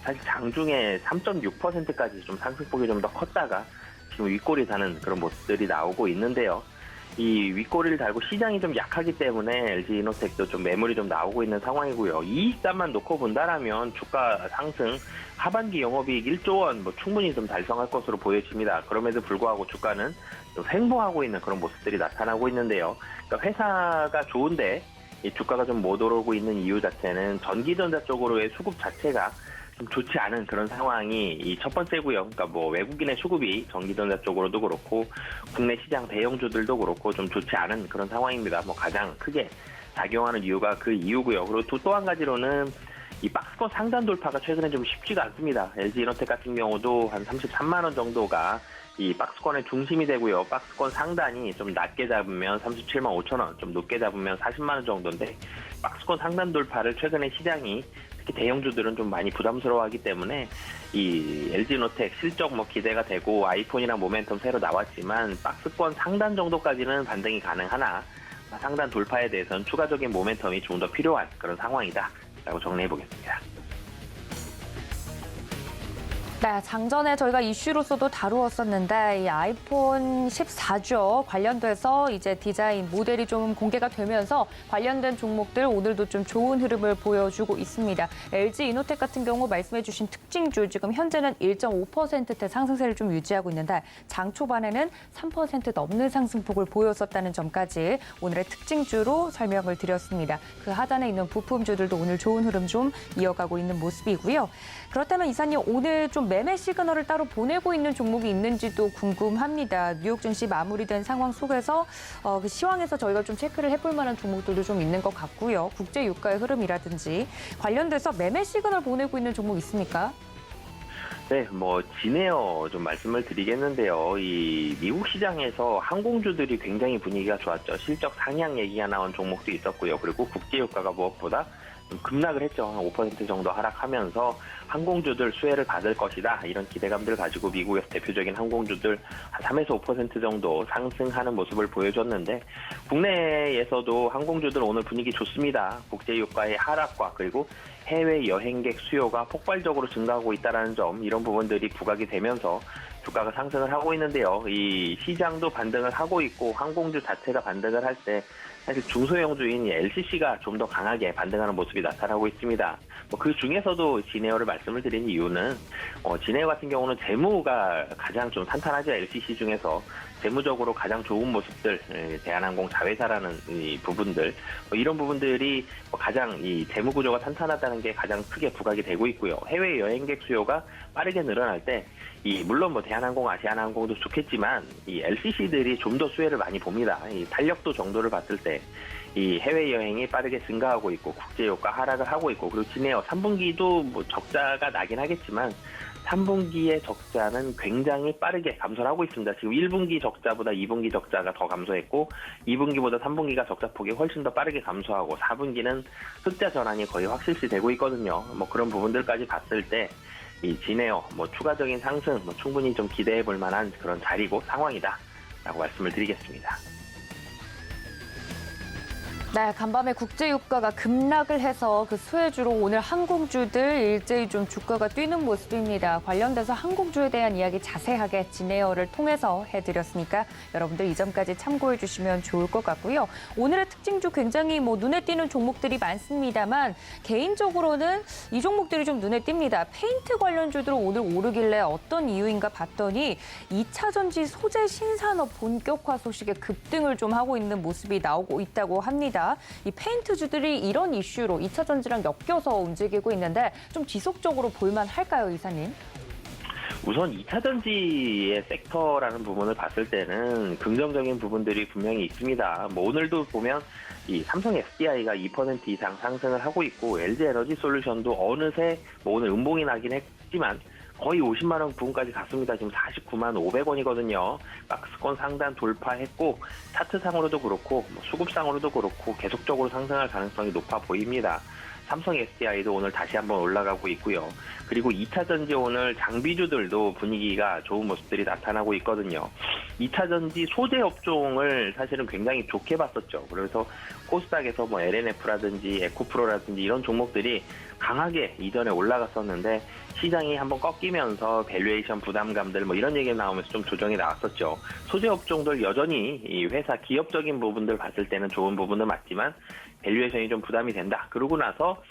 사실 장중에 3.6%까지 좀 상승폭이 좀 더 컸다가 지금 윗골이 다는 그런 모습들이 나오고 있는데요. 이 윗꼬리를 달고 시장이 좀 약하기 때문에 LG이노텍도 좀 매물이 좀 나오고 있는 상황이고요. 이익감만 놓고 본다라면 주가 상승, 하반기 영업이익 1조 원 충분히 좀 달성할 것으로 보여집니다. 그럼에도 불구하고 주가는 좀 횡보하고 있는 그런 모습들이 나타나고 있는데요. 그러니까 회사가 좋은데 이 주가가 좀 못 오르고 있는 이유 자체는 전기전자 쪽으로의 수급 자체가 좀 좋지 않은 그런 상황이 이 첫 번째고요. 그러니까 외국인의 수급이 전기전자 쪽으로도 그렇고 국내 시장 대형주들도 그렇고 좀 좋지 않은 그런 상황입니다. 가장 크게 작용하는 이유가 그 이유고요. 그리고 또 한 가지로는 이 박스권 상단 돌파가 최근에 좀 쉽지가 않습니다. LG이노텍 같은 경우도 한 33만 원 정도가 이 박스권의 중심이 되고요. 박스권 상단이 좀 낮게 잡으면 37만 5천 원, 좀 높게 잡으면 40만 원 정도인데, 박스권 상단 돌파를 최근에 시장이 특히 대형주들은 좀 많이 부담스러워하기 때문에 이 LG이노텍 실적 기대가 되고 아이폰이랑 모멘텀 새로 나왔지만 박스권 상단 정도까지는 반등이 가능하나 상단 돌파에 대해서는 추가적인 모멘텀이 좀 더 필요한 그런 상황이다라고 정리해 보겠습니다. 네, 장전에 저희가 이슈로서도 다루었었는데 이 아이폰 14죠. 관련돼서 이제 디자인 모델이 좀 공개가 되면서 관련된 종목들 오늘도 좀 좋은 흐름을 보여주고 있습니다. LG 이노텍 같은 경우 말씀해주신 특징주 지금 현재는 1.5%대 상승세를 좀 유지하고 있는데 장 초반에는 3% 넘는 상승폭을 보였었다는 점까지 오늘의 특징주로 설명을 드렸습니다. 그 하단에 있는 부품주들도 오늘 좋은 흐름 좀 이어가고 있는 모습이고요. 그렇다면 이사님 오늘 좀 매매 시그널을 따로 보내고 있는 종목이 있는지도 궁금합니다. 뉴욕 증시 마무리된 상황 속에서 그 시황에서 저희가 좀 체크를 해볼 만한 종목들도 좀 있는 것 같고요. 국제 유가의 흐름이라든지 관련돼서 매매 시그널 보내고 있는 종목 있습니까? 네, 진에어 좀 말씀을 드리겠는데요. 이 미국 시장에서 항공주들이 굉장히 분위기가 좋았죠. 실적 상향 얘기가 나온 종목도 있었고요. 그리고 국제유가가 무엇보다 좀 급락을 했죠. 한 5% 정도 하락하면서 항공주들 수혜를 받을 것이다. 이런 기대감들 가지고 미국에서 대표적인 항공주들 한 3에서 5% 정도 상승하는 모습을 보여줬는데 국내에서도 항공주들 오늘 분위기 좋습니다. 국제유가의 하락과 그리고 해외 여행객 수요가 폭발적으로 증가하고 있다는 점, 이런 부분들이 부각이 되면서 주가가 상승을 하고 있는데요. 이 시장도 반등을 하고 있고 항공주 자체가 반등을 할 때 사실 중소형주인 LCC가 좀 더 강하게 반등하는 모습이 나타나고 있습니다. 그 중에서도 진에어를 말씀을 드린 이유는 진에어 같은 경우는 재무가 가장 좀 탄탄하죠. LCC 중에서 재무적으로 가장 좋은 모습들, 대한항공 자회사라는 이 부분들, 이런 부분들이 가장 이 재무 구조가 탄탄하다는 게 가장 크게 부각이 되고 있고요. 해외 여행객 수요가 빠르게 늘어날 때, 물론 대한항공, 아시아나항공도 좋겠지만, 이 LCC들이 좀 더 수혜를 많이 봅니다. 이 탄력도 정도를 봤을 때, 이 해외 여행이 빠르게 증가하고 있고, 국제유가 하락을 하고 있고, 그리고 진에어 3분기도 적자가 나긴 하겠지만, 3분기의 적자는 굉장히 빠르게 감소를 하고 있습니다. 지금 1분기 적자보다 2분기 적자가 더 감소했고 2분기보다 3분기가 적자폭이 훨씬 더 빠르게 감소하고 4분기는 흑자 전환이 거의 확실시되고 있거든요. 그런 부분들까지 봤을 때 이 진에어 추가적인 상승 충분히 좀 기대해 볼 만한 그런 자리고 상황이다라고 말씀을 드리겠습니다. 네, 간밤에 국제유가가 급락을 해서 그 수혜주로 오늘 항공주들 일제히 좀 주가가 뛰는 모습입니다. 관련돼서 항공주에 대한 이야기 자세하게 진에어를 통해서 해드렸으니까 여러분들 이 점까지 참고해 주시면 좋을 것 같고요. 오늘의 특징주 굉장히 눈에 띄는 종목들이 많습니다만 개인적으로는 이 종목들이 좀 눈에 띕니다. 페인트 관련주들은 오늘 오르길래 어떤 이유인가 봤더니 2차 전지 소재 신산업 본격화 소식에 급등을 좀 하고 있는 모습이 나오고 있다고 합니다. 이 페인트주들이 이런 이슈로 2차 전지랑 엮여서 움직이고 있는데 좀 지속적으로 볼만할까요, 이사님? 우선 2차 전지의 섹터라는 부분을 봤을 때는 긍정적인 부분들이 분명히 있습니다. 오늘도 보면 이 삼성 SDI가 2% 이상 상승을 하고 있고 LG 에너지 솔루션도 어느새 오늘 음봉이 나긴 했지만 거의 50만 원 부근까지 갔습니다. 지금 49만 500원이거든요. 박스권 상단 돌파했고 차트상으로도 그렇고 수급상으로도 그렇고 계속적으로 상승할 가능성이 높아 보입니다. 삼성 SDI도 오늘 다시 한번 올라가고 있고요. 그리고 2차 전지 오늘 장비주들도 분위기가 좋은 모습들이 나타나고 있거든요. 2차 전지 소재 업종을 사실은 굉장히 좋게 봤었죠. 그래서 코스닥에서 LNF라든지 에코프로라든지 이런 종목들이 강하게 이전에 올라갔었는데 시장이 한번 꺾이면서 밸류에이션 부담감들 이런 얘기가 나오면서 좀 조정이 나왔었죠. 소재 업종들 여전히 이 회사 기업적인 부분들 봤을 때는 좋은 부분은 맞지만 밸류에이션이 좀 부담이 된다. 그러고 나서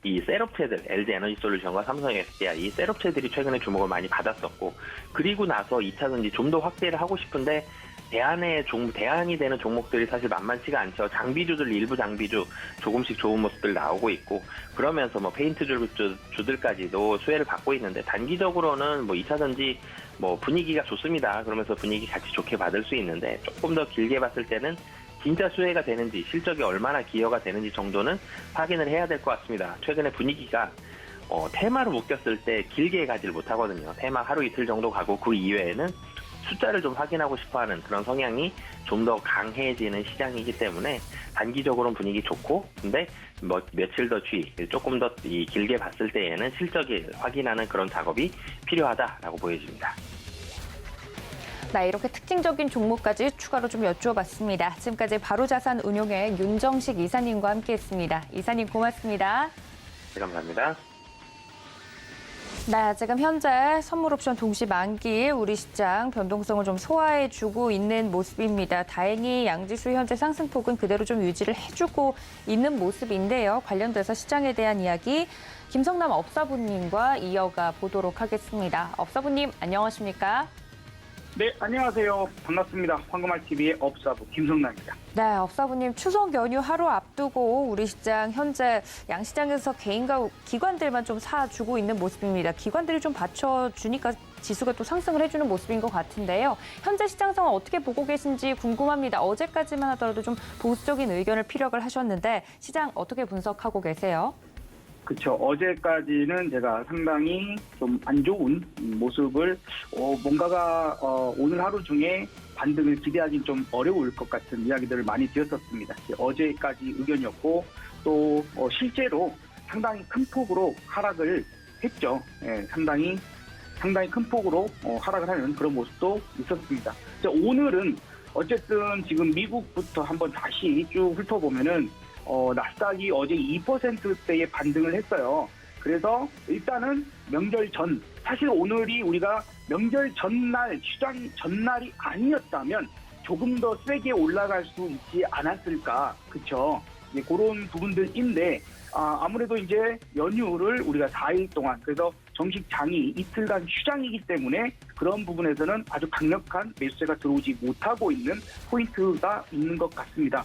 이 셋업체들, LG 에너지 솔루션과 삼성 SDI, 이 셋업체들이 최근에 주목을 많이 받았었고, 그리고 나서 2차 전지 좀 더 확대를 하고 싶은데, 대안이 되는 종목들이 사실 만만치가 않죠. 장비주들, 일부 장비주 조금씩 좋은 모습들 나오고 있고, 그러면서 페인트주들까지도 수혜를 받고 있는데, 단기적으로는 2차 전지 분위기가 좋습니다. 그러면서 분위기 같이 좋게 받을 수 있는데, 조금 더 길게 봤을 때는 진짜 수혜가 되는지, 실적이 얼마나 기여가 되는지 정도는 확인을 해야 될 것 같습니다. 최근에 분위기가 테마로 묶였을 때 길게 가지를 못하거든요. 테마 하루 이틀 정도 가고 그 이외에는 숫자를 좀 확인하고 싶어하는 그런 성향이 좀 더 강해지는 시장이기 때문에 단기적으로는 분위기 좋고, 근데 며칠 더 조금 더 길게 봤을 때에는 실적을 확인하는 그런 작업이 필요하다라고 보여집니다. 네, 이렇게 특징적인 종목까지 추가로 좀 여쭈어봤습니다. 지금까지 바로자산운용의 윤정식 이사님과 함께했습니다. 이사님 고맙습니다. 네, 감사합니다. 네, 지금 현재 선물 옵션 동시 만기 우리 시장 변동성을 좀 소화해주고 있는 모습입니다. 다행히 양지수 현재 상승폭은 그대로 좀 유지를 해주고 있는 모습인데요. 관련돼서 시장에 대한 이야기 김성남 업사부님과 이어가 보도록 하겠습니다. 업사부님 안녕하십니까? 네, 안녕하세요. 반갑습니다. 황금알TV의 업사부 김성남입니다. 네, 업사부님 추석 연휴 하루 앞두고 우리 시장 현재 양시장에서 개인과 기관들만 좀 사주고 있는 모습입니다. 기관들이 좀 받쳐주니까 지수가 또 상승을 해주는 모습인 것 같은데요. 현재 시장 상황 어떻게 보고 계신지 궁금합니다. 어제까지만 하더라도 좀 보수적인 의견을 피력을 하셨는데 시장 어떻게 분석하고 계세요? 그렇죠. 어제까지는 제가 상당히 좀 안 좋은 모습을 뭔가가 오늘 하루 중에 반등을 기대하기는 좀 어려울 것 같은 이야기들을 많이 드렸었습니다. 어제까지 의견이었고 또 실제로 상당히 큰 폭으로 하락을 했죠. 예, 상당히 큰 폭으로 하락을 하는 그런 모습도 있었습니다. 오늘은 어쨌든 지금 미국부터 한번 다시 쭉 훑어보면은 나스닥이 어제 2%대의 반등을 했어요. 그래서 일단은 명절 전, 사실 오늘이 우리가 명절 전날, 시장 전날이 아니었다면 조금 더 세게 올라갈 수 있지 않았을까. 그쵸? 이제 그런 부분들인데, 아무래도 이제 연휴를 우리가 4일 동안, 그래서 정식 장이 이틀간 휴장이기 때문에 그런 부분에서는 아주 강력한 매수세가 들어오지 못하고 있는 포인트가 있는 것 같습니다.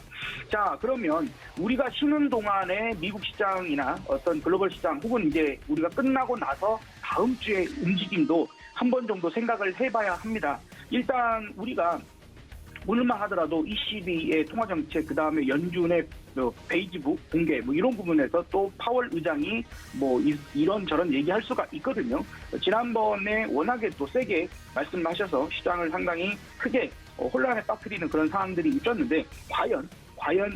자, 그러면 우리가 쉬는 동안에 미국 시장이나 어떤 글로벌 시장 혹은 이제 우리가 끝나고 나서 다음 주의 움직임도 한 번 정도 생각을 해봐야 합니다. 일단 우리가 오늘만 하더라도 ECB의 통화정책, 그 다음에 연준의 베이지북 공개, 이런 부분에서 또 파월 의장이 이런저런 얘기할 수가 있거든요. 지난번에 워낙에 또 세게 말씀하셔서 시장을 상당히 크게 혼란에 빠뜨리는 그런 상황들이 있었는데, 과연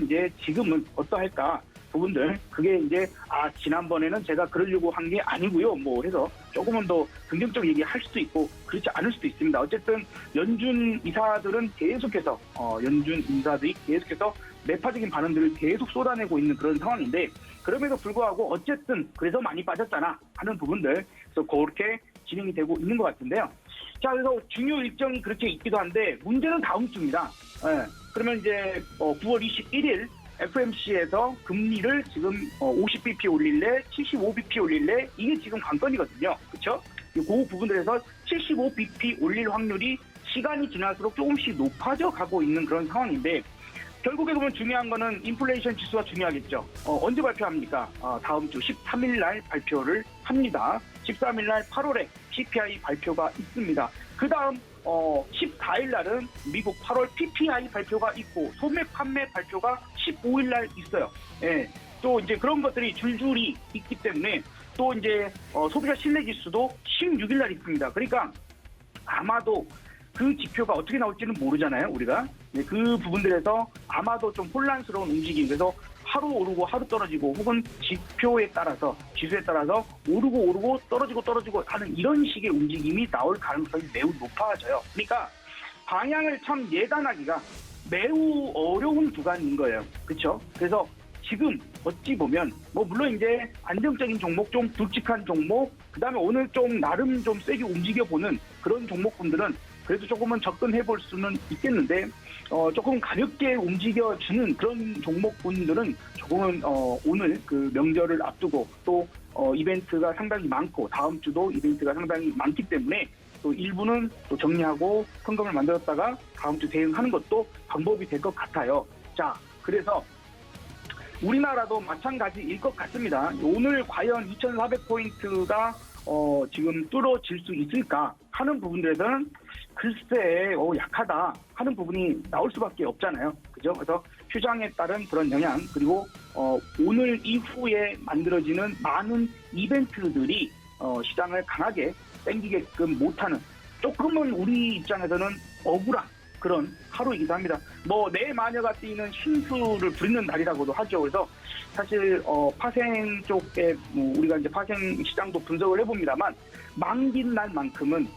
이제 지금은 어떠할까? 부분들, 그게 이제, 지난번에는 제가 그러려고 한 게 아니고요. 해서 조금은 더 긍정적 얘기할 수도 있고, 그렇지 않을 수도 있습니다. 어쨌든, 연준 이사들이 계속해서 매파적인 반응들을 계속 쏟아내고 있는 그런 상황인데, 그럼에도 불구하고, 어쨌든, 그래서 많이 빠졌잖아 하는 부분들, 그래서 그렇게 진행이 되고 있는 것 같은데요. 자, 그래서 중요 일정이 그렇게 있기도 한데, 문제는 다음 주입니다. 그러면 이제, 9월 21일, FMC에서 금리를 지금 50bp 올릴래, 75bp 올릴래, 이게 지금 관건이거든요. 그렇죠? 그 부분들에서 75bp 올릴 확률이 시간이 지날수록 조금씩 높아져 가고 있는 그런 상황인데, 결국에 보면 중요한 거는 인플레이션 지수가 중요하겠죠. 언제 발표합니까? 다음 주 13일 날 발표를 합니다. 13일 날 8월에 CPI 발표가 있습니다. 그 다음 14일 날은 미국 8월 PPI 발표가 있고, 소매 판매 발표가 15일 날 있어요. 예. 또 이제 그런 것들이 줄줄이 있기 때문에, 또 이제 소비자 신뢰 지수도 16일 날 있습니다. 그러니까 아마도 그 지표가 어떻게 나올지는 모르잖아요, 우리가. 네, 그 부분들에서 아마도 좀 혼란스러운 움직임, 그래서 하루 오르고 하루 떨어지고, 혹은 지표에 따라서, 지수에 따라서 오르고 떨어지고 하는 이런 식의 움직임이 나올 가능성이 매우 높아져요. 그러니까 방향을 참 예단하기가 매우 어려운 구간인 거예요. 그렇죠? 그래서 지금 어찌 보면 물론 이제 안정적인 종목, 좀 굵직한 종목, 그다음에 오늘 좀 나름 좀 세게 움직여보는 그런 종목분들은 그래도 조금은 접근해 볼 수는 있겠는데, 조금 가볍게 움직여주는 그런 종목분들은 조금은 오늘 그 명절을 앞두고 또 이벤트가 상당히 많고, 다음 주도 이벤트가 상당히 많기 때문에 또 일부는 또 정리하고 현금을 만들었다가 다음 주 대응하는 것도 방법이 될 것 같아요. 자, 그래서 우리나라도 마찬가지일 것 같습니다. 오늘 과연 2,400포인트가 지금 뚫어질 수 있을까 하는 부분들에서는 글쎄 약하다 하는 부분이 나올 수밖에 없잖아요. 그죠? 그래서 휴장에 따른 그런 영향, 그리고 오늘 이후에 만들어지는 많은 이벤트들이 시장을 강하게 땡기게끔 못하는, 조금은 우리 입장에서는 억울한 그런 하루이기도 합니다. 뭐 내 마녀가 뛰는 신수를 부리는 날이라고도 하죠. 그래서 사실 파생 쪽에 우리가 이제 파생 시장도 분석을 해봅니다만 만긴 날만큼은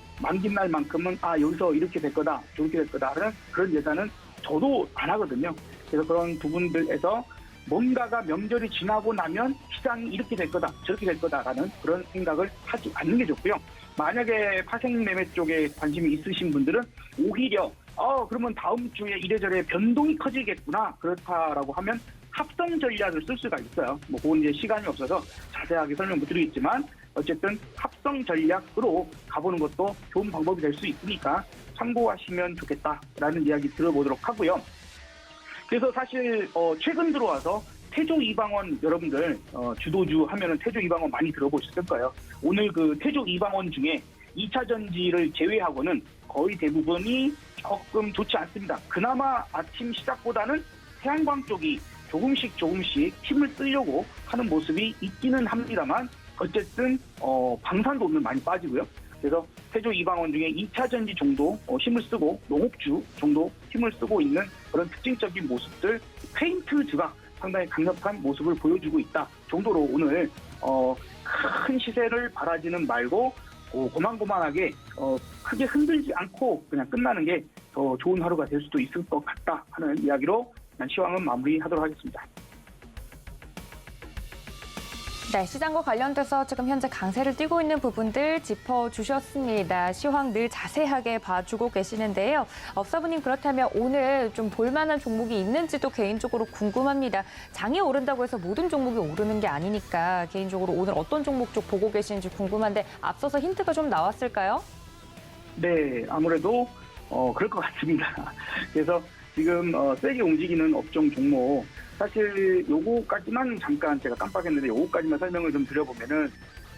여기서 이렇게 될 거다, 저렇게 될 거다 하는 그런 예상은 저도 안 하거든요. 그래서 그런 부분들에서 뭔가가 명절이 지나고 나면 시장이 이렇게 될 거다, 저렇게 될 거다라는 그런 생각을 하지 않는 게 좋고요. 만약에 파생 매매 쪽에 관심이 있으신 분들은 오히려 그러면 다음 주에 이래저래 변동이 커지겠구나, 그렇다라고 하면 합성 전략을 쓸 수가 있어요. 뭐 그건 이제 시간이 없어서 자세하게 설명 못 드리겠지만 어쨌든 합성 전략으로 가보는 것도 좋은 방법이 될 수 있으니까 참고하시면 좋겠다라는 이야기 들어보도록 하고요. 그래서 사실 최근 들어와서 태조 이방원 여러분들 주도주 하면은 태조 이방원 많이 들어보셨을 거예요. 오늘 그 태조 이방원 중에 2차 전지를 제외하고는 거의 대부분이 조금 좋지 않습니다. 그나마 아침 시작보다는 태양광 쪽이 조금씩 힘을 쓰려고 하는 모습이 있기는 합니다만 어쨌든 방산도 오늘 많이 빠지고요. 그래서 태조 이방원 중에 2차 전지 정도 힘을 쓰고 농업주 정도 힘을 쓰고 있는 그런 특징적인 모습들, 페인트주가 상당히 강력한 모습을 보여주고 있다 정도로 오늘 큰 시세를 바라지는 말고 고만고만하게 크게 흔들지 않고 그냥 끝나는 게 더 좋은 하루가 될 수도 있을 것 같다 하는 이야기로 시황은 마무리하도록 하겠습니다. 네, 시장과 관련돼서 지금 현재 강세를 띠고 있는 부분들 짚어주셨습니다. 시황 늘 자세하게 봐주고 계시는데요. 업사부님, 그렇다면 오늘 좀 볼만한 종목이 있는지도 개인적으로 궁금합니다. 장이 오른다고 해서 모든 종목이 오르는 게 아니니까 개인적으로 오늘 어떤 종목 쪽 보고 계시는지 궁금한데 앞서서 힌트가 좀 나왔을까요? 네, 아무래도 그럴 것 같습니다. 그래서 지금 세게 움직이는 업종 종목, 사실 요거까지만 잠깐 제가 깜빡했는데 요거까지만 설명을 좀 드려보면은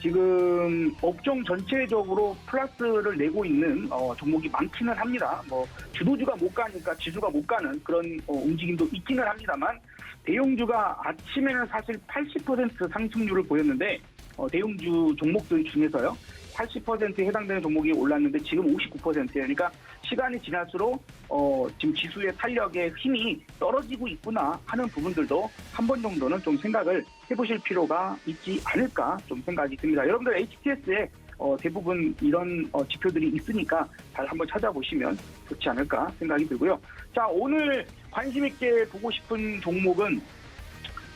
지금 업종 전체적으로 플러스를 내고 있는 종목이 많기는 합니다. 뭐 주도주가 못 가니까 지수가 못 가는 그런 움직임도 있기는 합니다만 대형주가 아침에는 사실 80% 상승률을 보였는데 대형주 종목들 중에서요 80%에 해당되는 종목이 올랐는데 지금 59%예요. 그러니까 시간이 지날수록 지금 지수의 탄력의 힘이 떨어지고 있구나 하는 부분들도 한 번 정도는 좀 생각을 해보실 필요가 있지 않을까 좀 생각이 듭니다. 여러분들 HTS에 대부분 이런 지표들이 있으니까 잘 한번 찾아보시면 좋지 않을까 생각이 들고요. 자, 오늘 관심 있게 보고 싶은 종목은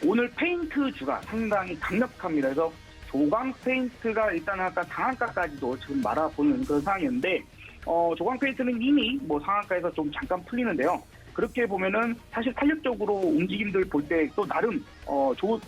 오늘 페인트주가 상당히 강력합니다. 그래서 조광 페인트가 일단 아까 상한가까지도 지금 말아보는 그런 상황이었는데 조광 페인트는 이미 뭐 상한가에서 좀 잠깐 풀리는데요. 그렇게 보면은 사실 탄력적으로 움직임들 볼 때 또 나름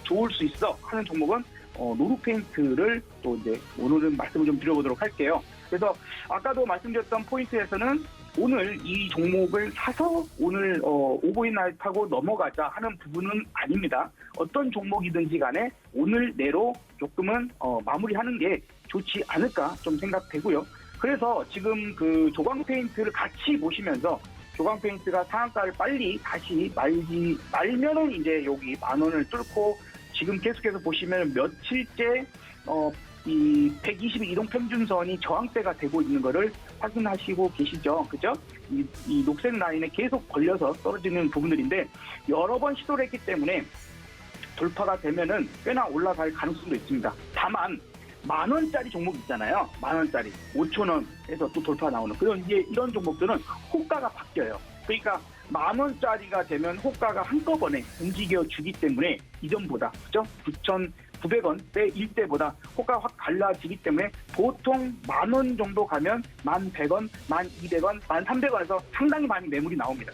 좋을 수 있어 하는 종목은 노루 페인트를 또 이제 오늘은 말씀을 좀 드려보도록 할게요. 그래서 아까도 말씀드렸던 포인트에서는 오늘 이 종목을 사서 오늘 오버인 날 타고 넘어가자 하는 부분은 아닙니다. 어떤 종목이든지 간에 오늘 내로 조금은 마무리하는 게 좋지 않을까 좀 생각되고요. 그래서 지금 그 조광 페인트를 같이 보시면서 조광 페인트가 상한가를 빨리 다시 말면은 이제 여기 10,000원을 뚫고 지금 계속해서 보시면 며칠째 이 120일 이동평균선이 저항대가 되고 있는 거를 확인하시고 계시죠. 그죠? 이 녹색 라인에 계속 걸려서 떨어지는 부분들인데 여러 번 시도를 했기 때문에 돌파가 되면은 꽤나 올라갈 가능성도 있습니다. 다만 10,000원짜리 종목 있잖아요. 10,000원짜리 5,000원에서 또 돌파 나오는 그런 이제 이런 종목들은 호가가 바뀌어요. 그러니까 10,000원짜리가 되면 호가가 한꺼번에 움직여 주기 때문에 이전보다 그죠? 9,900원대 일대보다 호가가 확 갈라지기 때문에 보통 10,000원 정도 가면 1,100원, 1,200원, 1,300원에서 상당히 많이 매물이 나옵니다.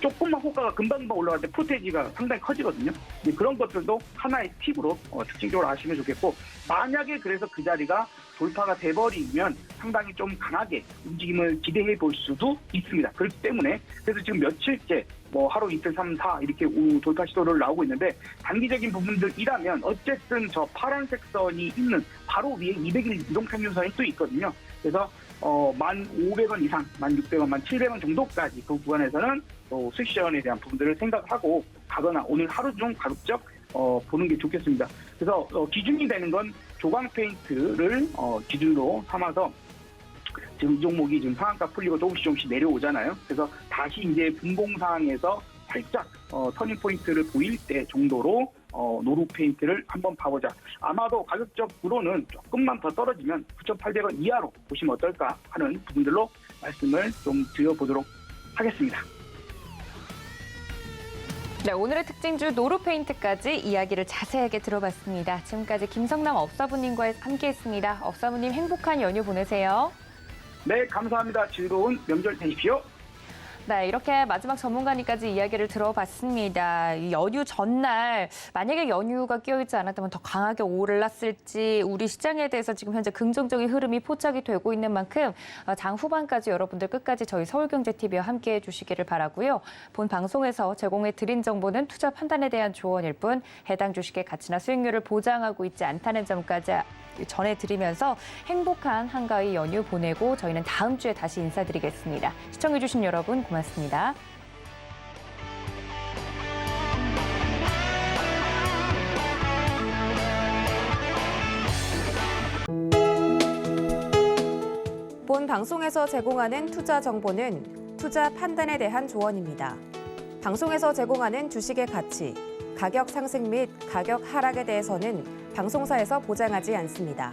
조금만 호가가 금방금방 올라갈 때 프로테이지가 상당히 커지거든요. 그런 것들도 하나의 팁으로 특징적으로 아시면 좋겠고 만약에 그래서 그 자리가 돌파가 돼버리면 상당히 좀 강하게 움직임을 기대해 볼 수도 있습니다. 그렇기 때문에 그래서 지금 며칠째 뭐 하루 이틀 3, 4 이렇게 돌파 시도를 나오고 있는데 단기적인 부분들이라면 어쨌든 저 파란색 선이 있는 바로 위에 200일 이동평균선이 또 있거든요. 그래서 1,500원 이상, 1,600원, 1,700원 정도까지 그 구간에서는 또 수익시원에 대한 부분들을 생각하고 가거나 오늘 하루 중 가급적 보는 게 좋겠습니다. 그래서 기준이 되는 건 조광 페인트를 기준으로 삼아서 지금 이 종목이 지금 상한가 풀리고 조금씩 내려오잖아요. 그래서 다시 이제 분봉상에서 살짝 터닝 포인트를 보일 때 정도로 노루페인트를 한번 봐보자. 아마도 가격적으로는 조금만 더 떨어지면 9,800원 이하로 보시면 어떨까 하는 부분들로 말씀을 좀 드려보도록 하겠습니다. 네, 오늘의 특징주 노루페인트까지 이야기를 자세하게 들어봤습니다. 지금까지 김성남 업사부님과 함께했습니다. 업사부님 행복한 연휴 보내세요. 네, 감사합니다. 즐거운 명절 되십시오. 네, 이렇게 마지막 전문가님까지 이야기를 들어봤습니다. 이 연휴 전날 만약에 연휴가 끼어있지 않았다면 더 강하게 올랐을지 우리 시장에 대해서 지금 현재 긍정적인 흐름이 포착이 되고 있는 만큼 장 후반까지 여러분들 끝까지 저희 서울경제TV와 함께해 주시기를 바라고요. 본 방송에서 제공해 드린 정보는 투자 판단에 대한 조언일 뿐 해당 주식의 가치나 수익률을 보장하고 있지 않다는 점까지 전해드리면서 행복한 한가위 연휴 보내고 저희는 다음 주에 다시 인사드리겠습니다. 시청해주신 여러분 고맙습니다. 본 방송에서 제공하는 투자 정보는 투자 판단에 대한 조언입니다. 방송에서 제공하는 주식의 가치, 가격 상승 및 가격 하락에 대해서는 방송사에서 보장하지 않습니다.